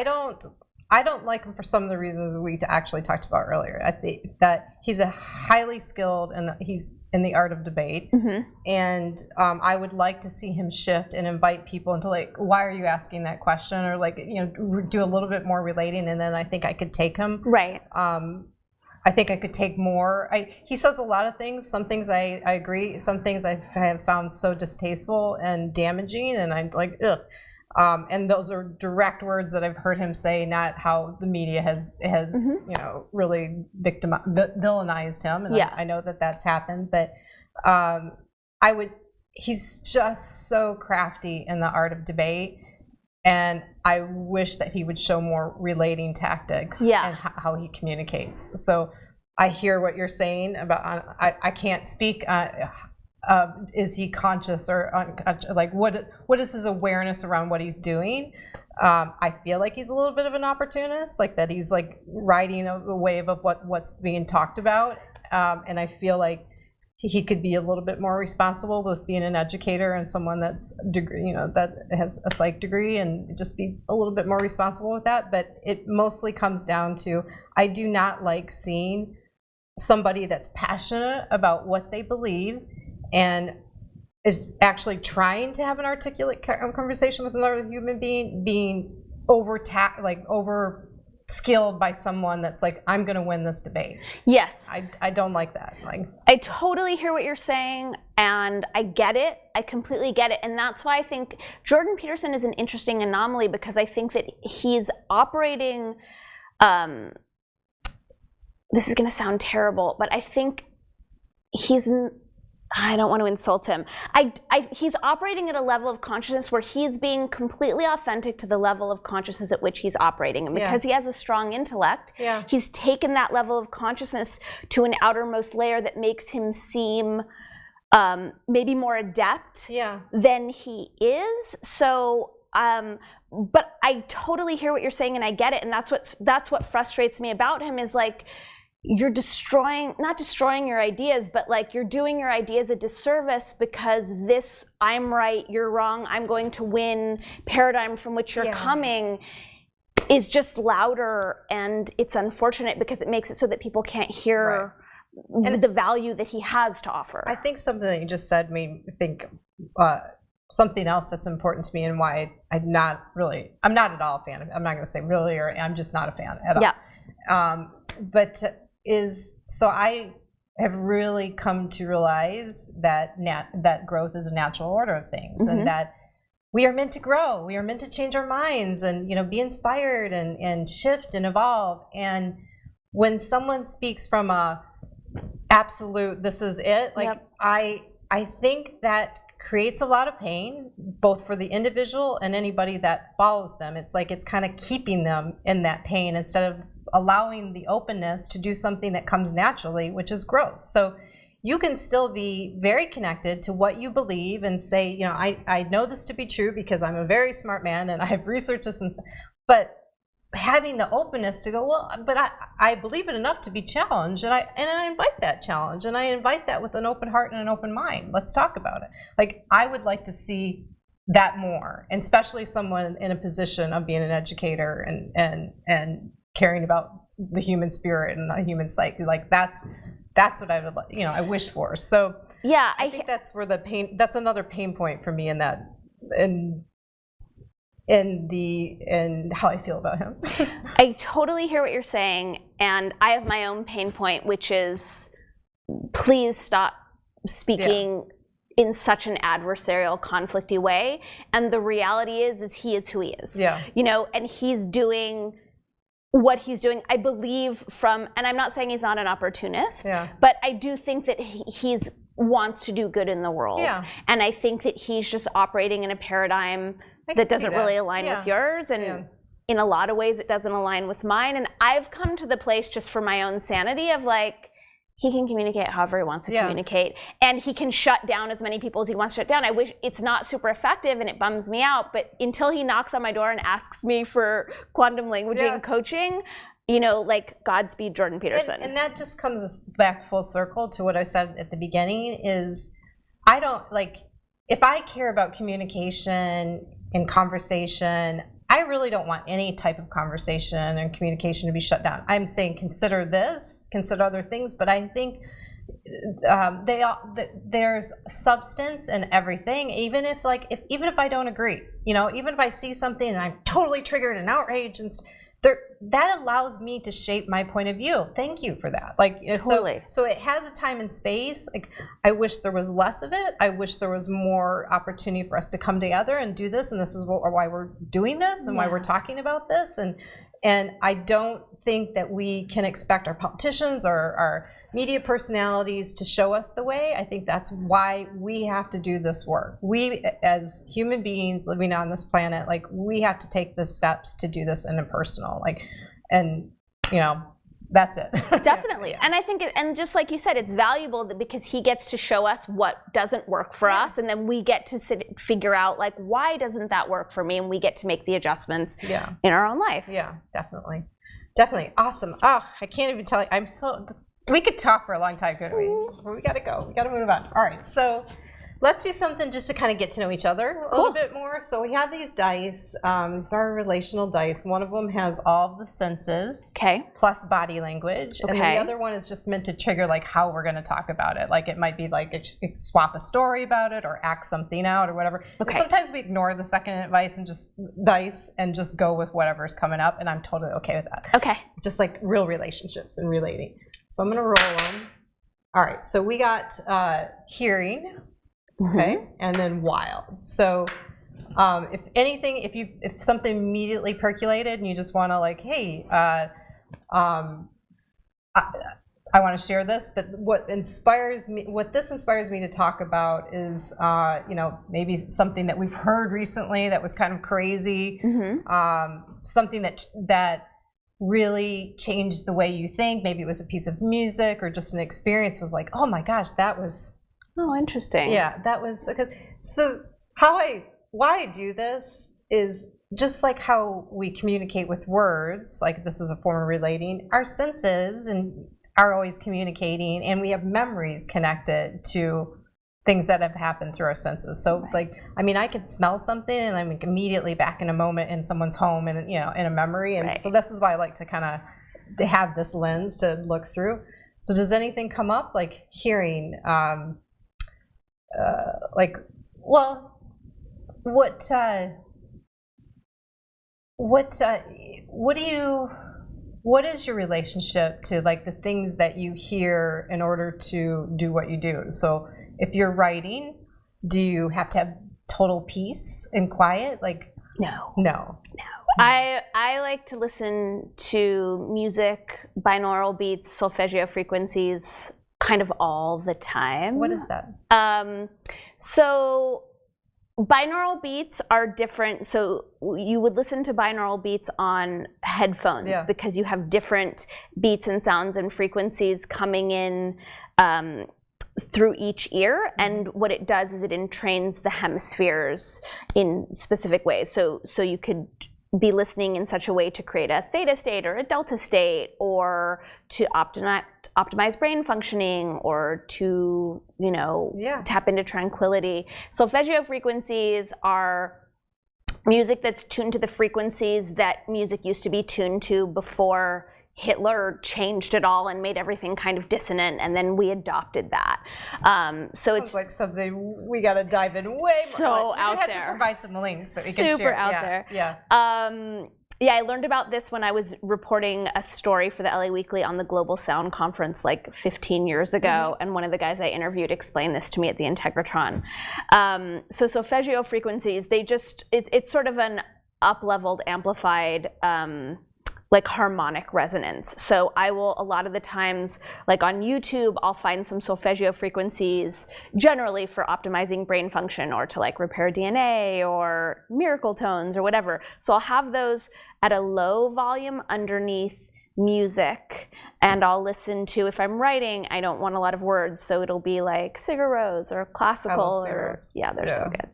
Speaker 1: don't like him for some of the reasons we actually talked about earlier. I think that he's a highly skilled and he's in the art of debate. And I would like to see him shift and invite people into, like, why are you asking that question? Or, like, do a little bit more relating, and then I think I could take him. Right. I think I could take more. He says a lot of things. Some things I agree. Some things I have found so distasteful and damaging, and I'm like, ugh. And those are direct words that I've heard him say, not how the media has really villainized him. And I know that that's happened, but he's just so crafty in the art of debate. And I wish that he would show more relating tactics and how he communicates. So I hear what you're saying about, I can't speak, is he conscious or unconscious? Like, what is his awareness around what he's doing? I feel like he's a little bit of an opportunist, like that he's like riding a wave of what's being talked about. And I feel like he could be a little bit more responsible with being an educator and someone that's that has a psych degree, and just be a little bit more responsible with that. But it mostly comes down to, I do not like seeing somebody that's passionate about what they believe and is actually trying to have an articulate conversation with another human being over skilled by someone that's like, I'm going to win this debate. Yes. I don't like that. Like,
Speaker 2: I totally hear what you're saying, and I get it. I completely get it. And that's why I think Jordan Peterson is an interesting anomaly, because I think that he's operating, this is going to sound terrible, but I think I don't want to insult him. He's operating at a level of consciousness where he's being completely authentic to the level of consciousness at which he's operating. And because he has a strong intellect, he's taken that level of consciousness to an outermost layer that makes him seem maybe more adept than he is. So, but I totally hear what you're saying, and I get it. And that's what frustrates me about him, is like, you're not destroying your ideas, but like, you're doing your ideas a disservice, because this I'm right, you're wrong, I'm going to win paradigm from which you're coming is just louder, and it's unfortunate because it makes it so that people can't hear the value that he has to offer.
Speaker 1: I think something that you just said made me think something else that's important to me, and why I'm not at all a fan of it. I'm not going to say really, or I'm just not a fan at all. So I have really come to realize that that growth is a natural order of things, and that we are meant to grow. We are meant to change our minds and be inspired and shift and evolve. And when someone speaks from a absolute, this is it, like I think that creates a lot of pain, both for the individual and anybody that follows them. It's like, it's kind of keeping them in that pain instead of allowing the openness to do something that comes naturally, which is growth. So, you can still be very connected to what you believe and say, you know, I know this to be true because I'm a very smart man and I've researched this and stuff. But having the openness to go, well, but I believe it enough to be challenged, and I invite that challenge, and I invite that with an open heart and an open mind. Let's talk about it. Like, I would like to see that more, and especially someone in a position of being an educator and caring about the human spirit and the human psyche. Like, that's what I would, you know, I wish for. So
Speaker 2: yeah,
Speaker 1: I think that's where that's another pain point for me in that, and how I feel about him.
Speaker 2: I totally hear what you're saying, and I have my own pain point, which is, please stop speaking in such an adversarial, conflicty way. And the reality is he is who he is.
Speaker 1: Yeah.
Speaker 2: You know, and he's doing what he's doing, I believe, from, and I'm not saying he's not an opportunist, but I do think that he's wants to do good in the world. Yeah. And I think that he's just operating in a paradigm that doesn't really align with yours, and in a lot of ways it doesn't align with mine. And I've come to the place, just for my own sanity, of like, he can communicate however he wants to communicate, and he can shut down as many people as he wants to shut down. I wish it's not super effective, and it bums me out, but until he knocks on my door and asks me for quantum languaging coaching, you know, like, Godspeed Jordan Peterson.
Speaker 1: And that just comes back full circle to what I said at the beginning, is I don't, like, if I care about communication and conversation, I really don't want any type of conversation and communication to be shut down. I'm saying consider this, consider other things, but I think there's substance in everything, even if I don't agree. You know, even if I see something and I'm totally triggered and outraged, and that allows me to shape my point of view. Thank you for that. Like, totally. So it has a time and space. Like, I wish there was less of it. I wish there was more opportunity for us to come together and do this. And this is why we're doing this, and why we're talking about this. And I don't think that we can expect our politicians or our media personalities to show us the way. I think that's why we have to do this work. We, as human beings living on this planet, like, we have to take the steps to do this in a personal, like, and, you know, that's it.
Speaker 2: Definitely. And I think, and just like you said, it's valuable because he gets to show us what doesn't work for us, and then we get to figure out, like, why doesn't that work for me, and we get to make the adjustments in our own life.
Speaker 1: Yeah, definitely. Definitely. Awesome. Oh, I can't even tell you. We could talk for a long time, couldn't we? We got to go. We got to move on. All right. So let's do something just to kind of get to know each other a little bit more. So we have these dice. These are relational dice. One of them has all the senses plus body language. And then the other one is just meant to trigger, like, how we're going to talk about it. Like, it might be like swap a story about it or act something out or whatever. And sometimes we ignore the second advice and just go with whatever's coming up. And I'm totally okay with that.
Speaker 2: Okay.
Speaker 1: Just like real relationships and relating. So I'm going to roll them. All right. So we got hearing. Okay, and then wild. So if anything, if something immediately percolated and you just want to, like, hey, I want to share this, but what this inspires me to talk about is, you know, maybe something that we've heard recently that was kind of crazy, something that really changed the way you think. Maybe it was a piece of music or just an experience. Was like, oh my gosh, that was.
Speaker 2: Oh, interesting.
Speaker 1: Yeah, that was so. Why I do this is just like how we communicate with words. Like, this is a form of relating. Our senses are always communicating, and we have memories connected to things that have happened through our senses. So, like, I mean, I could smell something, and I'm immediately back in a moment in someone's home, and, you know, in a memory. And so this is why I like to kind of have this lens to look through. So, does anything come up, like hearing? Like, well, what is your relationship to, like, the things that you hear in order to do what you do? So if you're writing, do you have to have total peace and quiet? Like, no.
Speaker 2: I like to listen to music, binaural beats, solfeggio frequencies, kind of all the time.
Speaker 1: What is that?
Speaker 2: So binaural beats are different. So you would listen to binaural beats on headphones because you have different beats and sounds and frequencies coming in through each ear, and what it does is it entrains the hemispheres in specific ways. So you could be listening in such a way to create a theta state or a delta state, or to optimize brain functioning, or to tap into tranquility. Solfeggio frequencies are music that's tuned to the frequencies that music used to be tuned to before Hitler changed it all and made everything kind of dissonant, and then we adopted that. So it's
Speaker 1: like something we got to dive in way more.
Speaker 2: So out there.
Speaker 1: We had to provide some links that we can share.
Speaker 2: Super out there. Yeah, I learned about this when I was reporting a story for the LA Weekly on the Global Sound Conference like 15 years ago, and one of the guys I interviewed explained this to me at the Integratron. So solfeggio frequencies, it's sort of an up-leveled, amplified like harmonic resonance. So I will, a lot of the times, like on YouTube, I'll find some solfeggio frequencies generally for optimizing brain function, or to like repair DNA, or miracle tones, or whatever. So I'll have those at a low volume underneath music, and I'll listen to, if I'm writing, I don't want a lot of words, so it'll be like Sigur Rós or classical, or they're so good.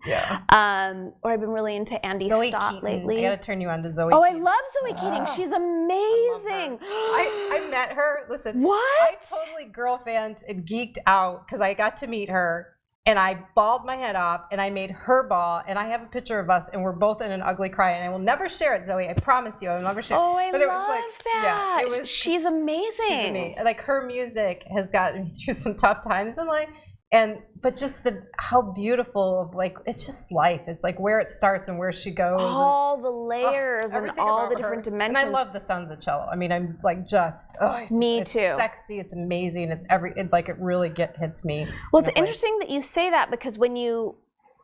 Speaker 2: Or I've been really into Andy Stott lately.
Speaker 1: I gotta turn you on to Zoe.
Speaker 2: Oh, I love Zoe Keating. She's amazing.
Speaker 1: I met her. Listen,
Speaker 2: what?
Speaker 1: I totally girl fanned and geeked out because I got to meet her. And I bawled my head off, and I made her bawl, and I have a picture of us, and we're both in an ugly cry, and I will never share it, Zoe. I promise you, I will never share it.
Speaker 2: Oh, I
Speaker 1: love
Speaker 2: that.
Speaker 1: Yeah, it was.
Speaker 2: She's amazing.
Speaker 1: She's amazing. Like, her music has gotten me through some tough times in life, but just how beautiful, like, it's just life. It's like where it starts and where she goes.
Speaker 2: All the layers and all the different dimensions.
Speaker 1: And I love the sound of the cello. I mean, I'm like
Speaker 2: me too.
Speaker 1: It's sexy. It's amazing. It really hits me.
Speaker 2: Well, it's interesting that you say that, because when you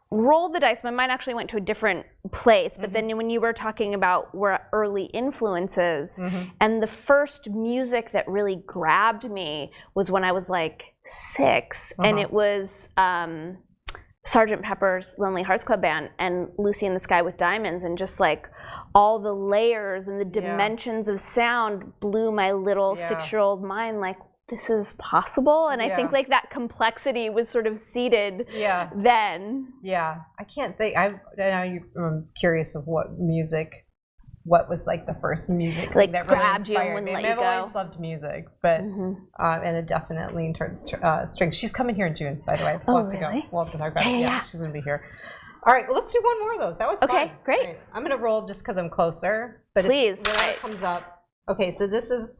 Speaker 2: roll the dice, my mind actually went to a different place. But then when you were talking about early influences, and the first music that really grabbed me was when I was like 6, and it was Sgt. Pepper's Lonely Hearts Club Band and Lucy in the Sky with Diamonds, and just like all the layers and the dimensions of sound blew my little 6-year-old mind, like, this is possible. And I think like that complexity was sort of seated then. Yeah, I can't think. I'm curious of what was like the first music like
Speaker 1: that
Speaker 2: grabbed
Speaker 1: really
Speaker 2: you and
Speaker 1: me.
Speaker 2: let you
Speaker 1: I've
Speaker 2: go.
Speaker 1: always loved music, but and it definitely leaned towards strings. She's coming here in June, by the way. We'll have to go. We'll have to talk about it. Yeah, she's gonna be here. All right, well, let's do one more of those. That was fun.
Speaker 2: Okay, great.
Speaker 1: Right. I'm gonna roll just because I'm closer. But
Speaker 2: please,
Speaker 1: when it comes up. Okay, so this is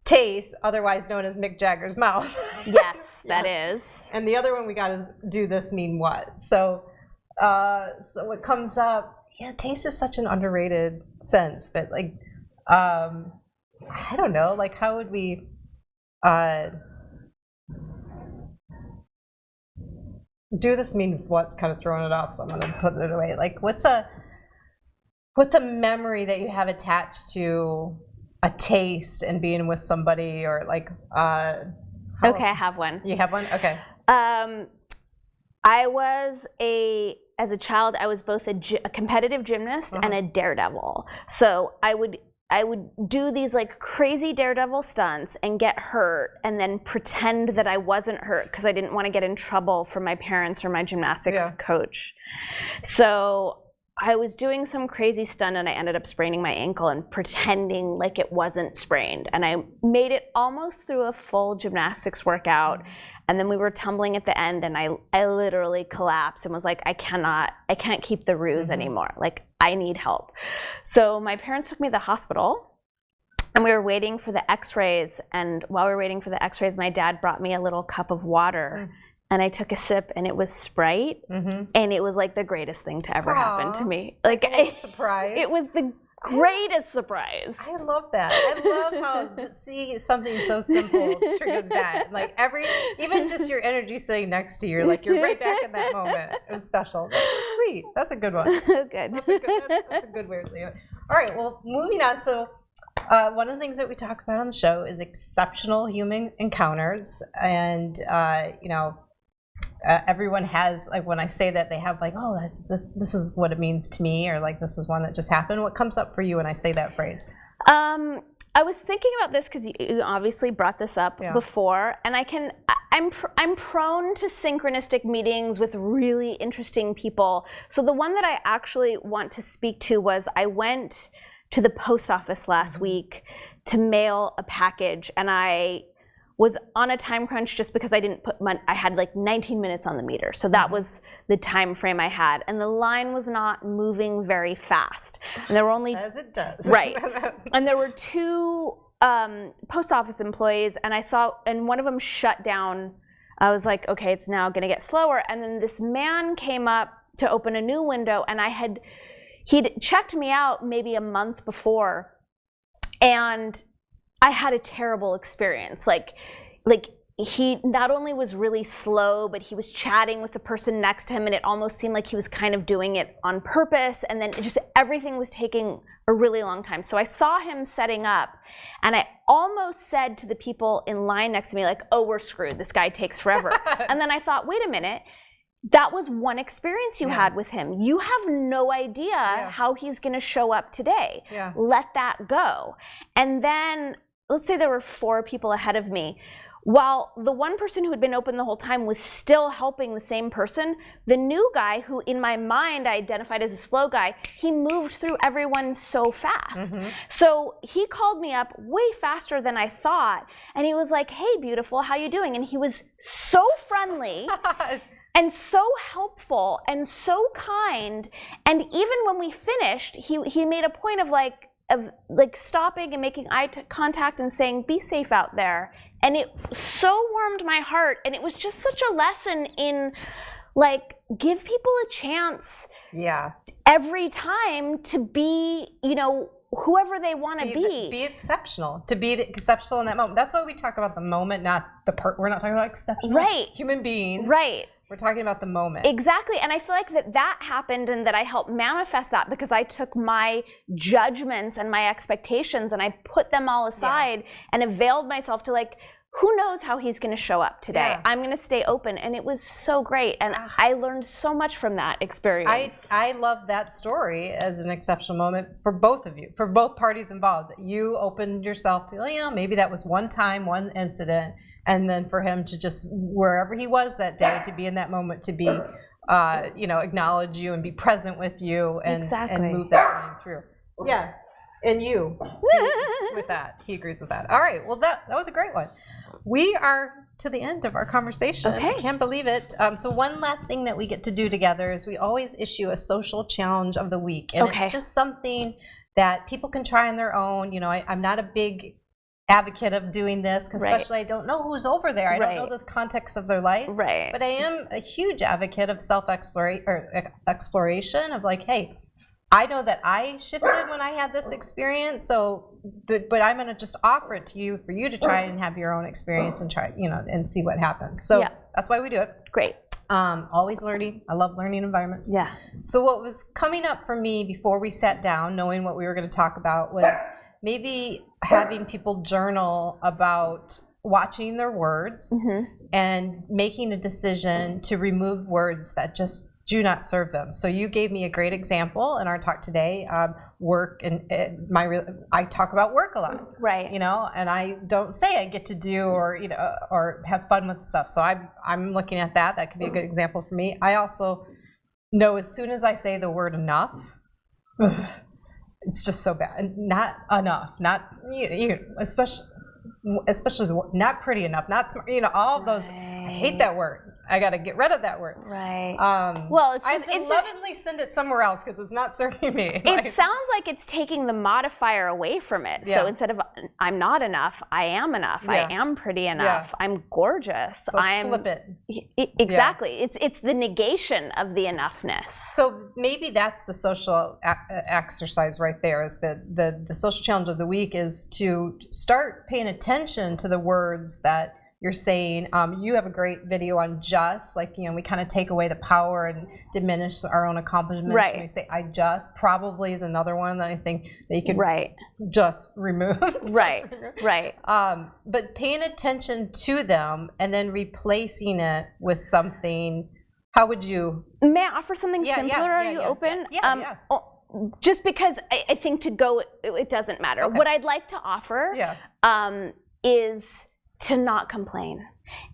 Speaker 1: taste, otherwise known as Mick Jagger's mouth.
Speaker 2: Yes, that is.
Speaker 1: And the other one we got is do this mean what? So what comes up? Yeah, taste is such an underrated sense, but like, I don't know, like how would we, do this means what's kind of throwing it off, so I'm gonna put it away. Like, what's a memory that you have attached to a taste and being with somebody, or like,
Speaker 2: okay, I have one.
Speaker 1: You have one? Okay.
Speaker 2: As a child, I was both a competitive gymnast and a daredevil. So I would do these like crazy daredevil stunts and get hurt, and then pretend that I wasn't hurt because I didn't want to get in trouble from my parents or my gymnastics coach. So I was doing some crazy stunt, and I ended up spraining my ankle and pretending like it wasn't sprained. And I made it almost through a full gymnastics workout. And then we were tumbling at the end, and I literally collapsed and was like, I can't keep the ruse anymore. Like, I need help. So my parents took me to the hospital, and we were waiting for the x-rays. And while we were waiting for the x-rays, my dad brought me a little cup of water. And I took a sip, and it was Sprite, and it was like the greatest thing to ever happen to me. Like,
Speaker 1: surprise!
Speaker 2: It was the greatest surprise.
Speaker 1: I love that. I love how to see something so simple triggers that. Like even just your energy sitting next to you, like you're right back in that moment. It was special. That's sweet. That's a good one.
Speaker 2: Good.
Speaker 1: That's a good way to leave it. All right. Well, moving on. So. One of the things that we talk about on the show is exceptional human encounters, and everyone has, like, when I say that, they have like, oh, this is what it means to me, or like this is one that just happened. What comes up for you when I say that phrase?
Speaker 2: I was thinking about this because you obviously brought this up before, and I'm prone to synchronistic meetings with really interesting people. So the one that I actually want to speak to was I went to the post office last week to mail a package, and I was on a time crunch just because I didn't I had like 19 minutes on the meter. So that was the time frame I had. And the line was not moving very fast. And there were only—
Speaker 1: As it does.
Speaker 2: Right. And there were two post office employees, and I saw, and one of them shut down. I was like, okay, it's now gonna get slower. And then this man came up to open a new window, and he'd checked me out maybe a month before, and I had a terrible experience. Like he not only was really slow, but he was chatting with the person next to him, and it almost seemed like he was kind of doing it on purpose, and then just everything was taking a really long time. So I saw him setting up, and I almost said to the people in line next to me, like, oh, we're screwed, this guy takes forever. And then I thought, wait a minute, that was one experience you had with him. You have no idea how he's gonna show up today. Let that go. And then, let's say there were 4 people ahead of me. While the one person who had been open the whole time was still helping the same person, the new guy, who in my mind I identified as a slow guy, he moved through everyone so fast. So he called me up way faster than I thought, and he was like, hey, beautiful, how you doing? And he was so friendly and so helpful and so kind. And even when we finished, he made a point of stopping and making eye contact and saying, be safe out there. And it so warmed my heart. And it was just such a lesson in, like, give people a chance every time to be, you know, whoever they want to be.
Speaker 1: Be exceptional. To be exceptional in that moment. That's why we talk about the moment, not the we're not talking about exceptional human beings.
Speaker 2: Right.
Speaker 1: We're talking about the moment.
Speaker 2: Exactly. And I feel like that happened, and that I helped manifest that because I took my judgments and my expectations and I put them all aside and availed myself to, like, who knows how he's going to show up today. I'm going to stay open. And it was so great. And I learned so much from that experience.
Speaker 1: I love that story as an exceptional moment for both of you, for both parties involved. You opened yourself to, maybe that was one time, one incident. And then for him to just, wherever he was that day, to be in that moment, to be, acknowledge you and be present with you and move that line through. Yeah, and you with that. He agrees with that. All right, well, that was a great one. We are to the end of our conversation.
Speaker 2: Okay.
Speaker 1: I can't believe it. So one last thing that we get to do together is we always issue a social challenge of the week. And it's just something that people can try on their own. You know, I'm not a big advocate of doing this, because especially I don't know who's over there. I don't know the context of their life. But I am a huge advocate of exploration of, like, hey, I know that I shifted when I had this experience, so but I'm going to just offer it to you for you to try and have your own experience and try, and see what happens. So that's why we do it.
Speaker 2: Great.
Speaker 1: Always learning. I love learning environments.
Speaker 2: Yeah.
Speaker 1: So what was coming up for me before we sat down, knowing what we were going to talk about, was maybe having people journal about watching their words and making a decision to remove words that just do not serve them. So you gave me a great example in our talk today. Work, and I talk about work a lot, and I don't say I get to do or have fun with stuff. So I'm looking at that. That could be a good example for me. I also know as soon as I say the word enough, it's just so bad. And not enough, not especially not pretty enough, not smart. All of those. I hate that word. I got to get rid of that word. Well, it's just, I lovingly send it somewhere else because it's not serving me.
Speaker 2: It sounds like it's taking the modifier away from it. So instead of I'm not enough, I am enough. I am pretty enough. I'm gorgeous.
Speaker 1: So flip it.
Speaker 2: Exactly. It's the negation of the enoughness.
Speaker 1: So maybe that's the social exercise right there. Is the social challenge of the week is to start paying attention to the words that you're saying. You have a great video on just, like, we kind of take away the power and diminish our own accomplishments. When we say I just, probably is another one that I think that you could just remove. But paying attention to them and then replacing it with something. How would you?
Speaker 2: May I offer something simpler? Are you open? just because I think to go, it doesn't matter.
Speaker 1: Okay.
Speaker 2: What I'd like to offer is to not complain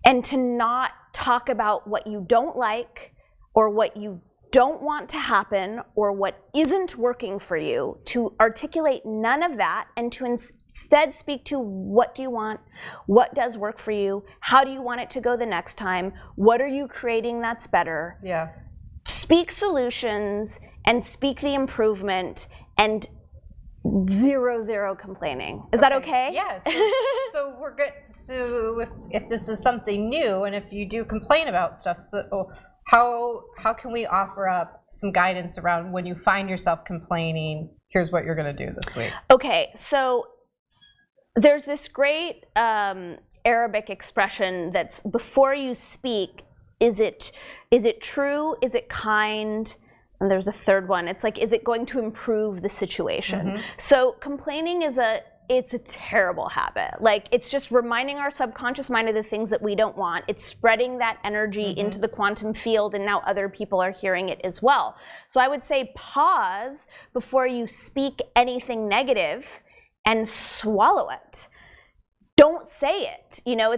Speaker 2: and to not talk about what you don't like or what you don't want to happen or what isn't working for you, to articulate none of that and to instead speak to what do you want, what does work for you, how do you want it to go the next time, what are you creating that's better.
Speaker 1: Yeah. Speak
Speaker 2: solutions and speak the improvement and zero complaining. Is that okay?
Speaker 1: Yeah. So we're good. So if this is something new and if you do complain about stuff, so how can we offer up some guidance around when you find yourself complaining, here's what you're going to do this week?
Speaker 2: Okay, so there's this great Arabic expression that's before you speak, is it true? Is it kind? And there's a third one. It's like, is it going to improve the situation? Mm-hmm. So complaining it's a terrible habit. Like, it's just reminding our subconscious mind of the things that we don't want. It's spreading that energy into the quantum field, and now other people are hearing it as well. So I would say pause before you speak anything negative and swallow it. Don't say it. You know,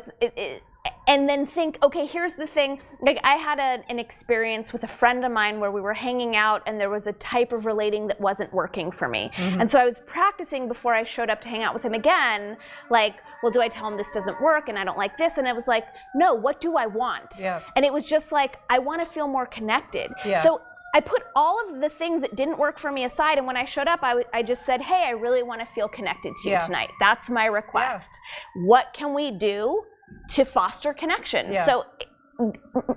Speaker 2: and then think, okay, here's the thing. Like, I had an experience with a friend of mine where we were hanging out and there was a type of relating that wasn't working for me. Mm-hmm. And so I was practicing before I showed up to hang out with him again, like, well, do I tell him this doesn't work and I don't like this? And it was like, no, what do I want? Yeah. And it was just like, I want to feel more connected. Yeah. So I put all of the things that didn't work for me aside, and when I showed up, I just said, hey, I really want to feel connected to you tonight. That's my request. Yeah. What can we do to foster connection? Yeah. So, and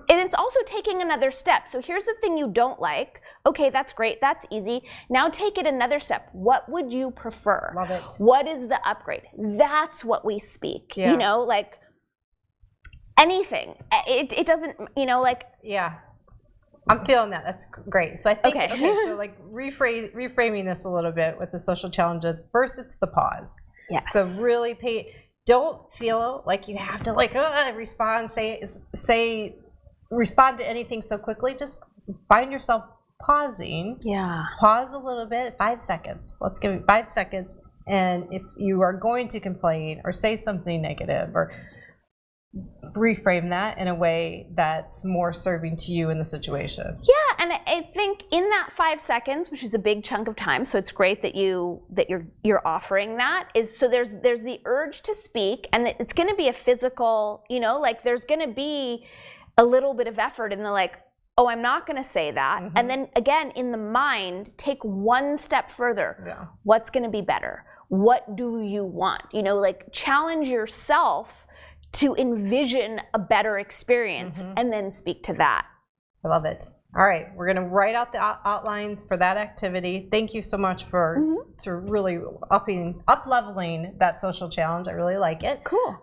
Speaker 2: it's also taking another step. So here's the thing you don't like. Okay, that's great. That's easy. Now take it another step. What would you prefer?
Speaker 1: Love it.
Speaker 2: What is the upgrade? That's what we speak. Yeah. You know, like anything. It doesn't, you know, like.
Speaker 1: Yeah. I'm feeling that. That's great. So I think, okay, so like reframing this a little bit with the social challenges. First, it's the pause.
Speaker 2: Yes.
Speaker 1: So really don't feel like you have to like respond, respond to anything so quickly. Just find yourself pausing.
Speaker 2: Yeah.
Speaker 1: Pause a little bit, 5 seconds. Let's give it 5 seconds. And if you are going to complain or say something negative or reframe that in a way that's more serving to you in the situation.
Speaker 2: Yeah, and I think in that 5 seconds, which is a big chunk of time, so it's great that you're offering that, is so there's the urge to speak, and it's going to be a physical, you know, like there's going to be a little bit of effort in the like, oh, I'm not going to say that. Mm-hmm. And then again, in the mind, take one step further. Yeah. What's going to be better? What do you want? You know, like challenge yourself to envision a better experience and then speak to that.
Speaker 1: I love it. All right, we're going to write out the outlines for that activity. Thank you so much for really up-leveling that social challenge. I really like it.
Speaker 2: Cool.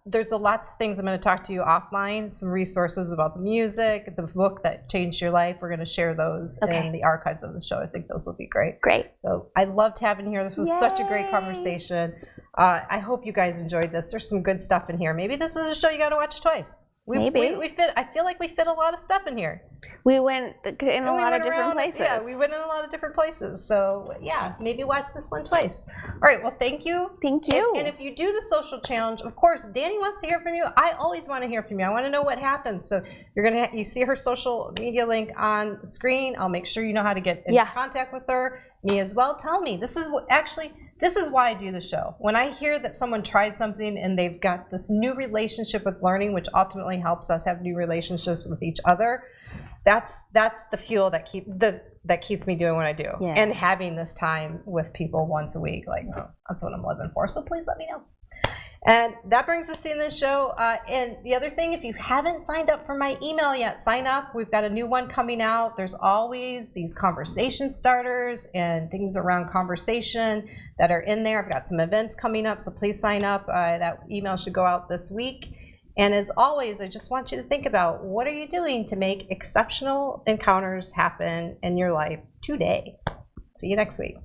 Speaker 1: There's lots of things I'm going to talk to you offline, some resources about the music, the book that changed your life. We're going to share those in the archives of the show. I think those will be great.
Speaker 2: Great.
Speaker 1: So I loved having you here. This was such a great conversation. I hope you guys enjoyed this. There's some good stuff in here. Maybe this is a show you got to watch twice.
Speaker 2: Maybe.
Speaker 1: We fit. I feel like we fit a lot of stuff in here.
Speaker 2: We went in a lot of different places.
Speaker 1: Yeah, we went in a lot of different places. So yeah, maybe watch this one twice. All right. Well, thank you.
Speaker 2: Thank you.
Speaker 1: And if you do the social challenge, of course, Dani wants to hear from you. I always want to hear from you. I want to know what happens. So you see her social media link on the screen. I'll make sure you know how to get in contact with her. Me as well. Tell me. This is why I do the show. When I hear that someone tried something and they've got this new relationship with learning, which ultimately helps us have new relationships with each other, that's the fuel that keeps me doing what I do. Yeah. And having this time with people once a week, like that's what I'm living for. So please let me know. And that brings us to the end of the show. And the other thing, if you haven't signed up for my email yet, sign up. We've got a new one coming out. There's always these conversation starters and things around conversation that are in there. I've got some events coming up, so please sign up. That email should go out this week. And as always, I just want you to think about, what are you doing to make exceptional encounters happen in your life today? See you next week.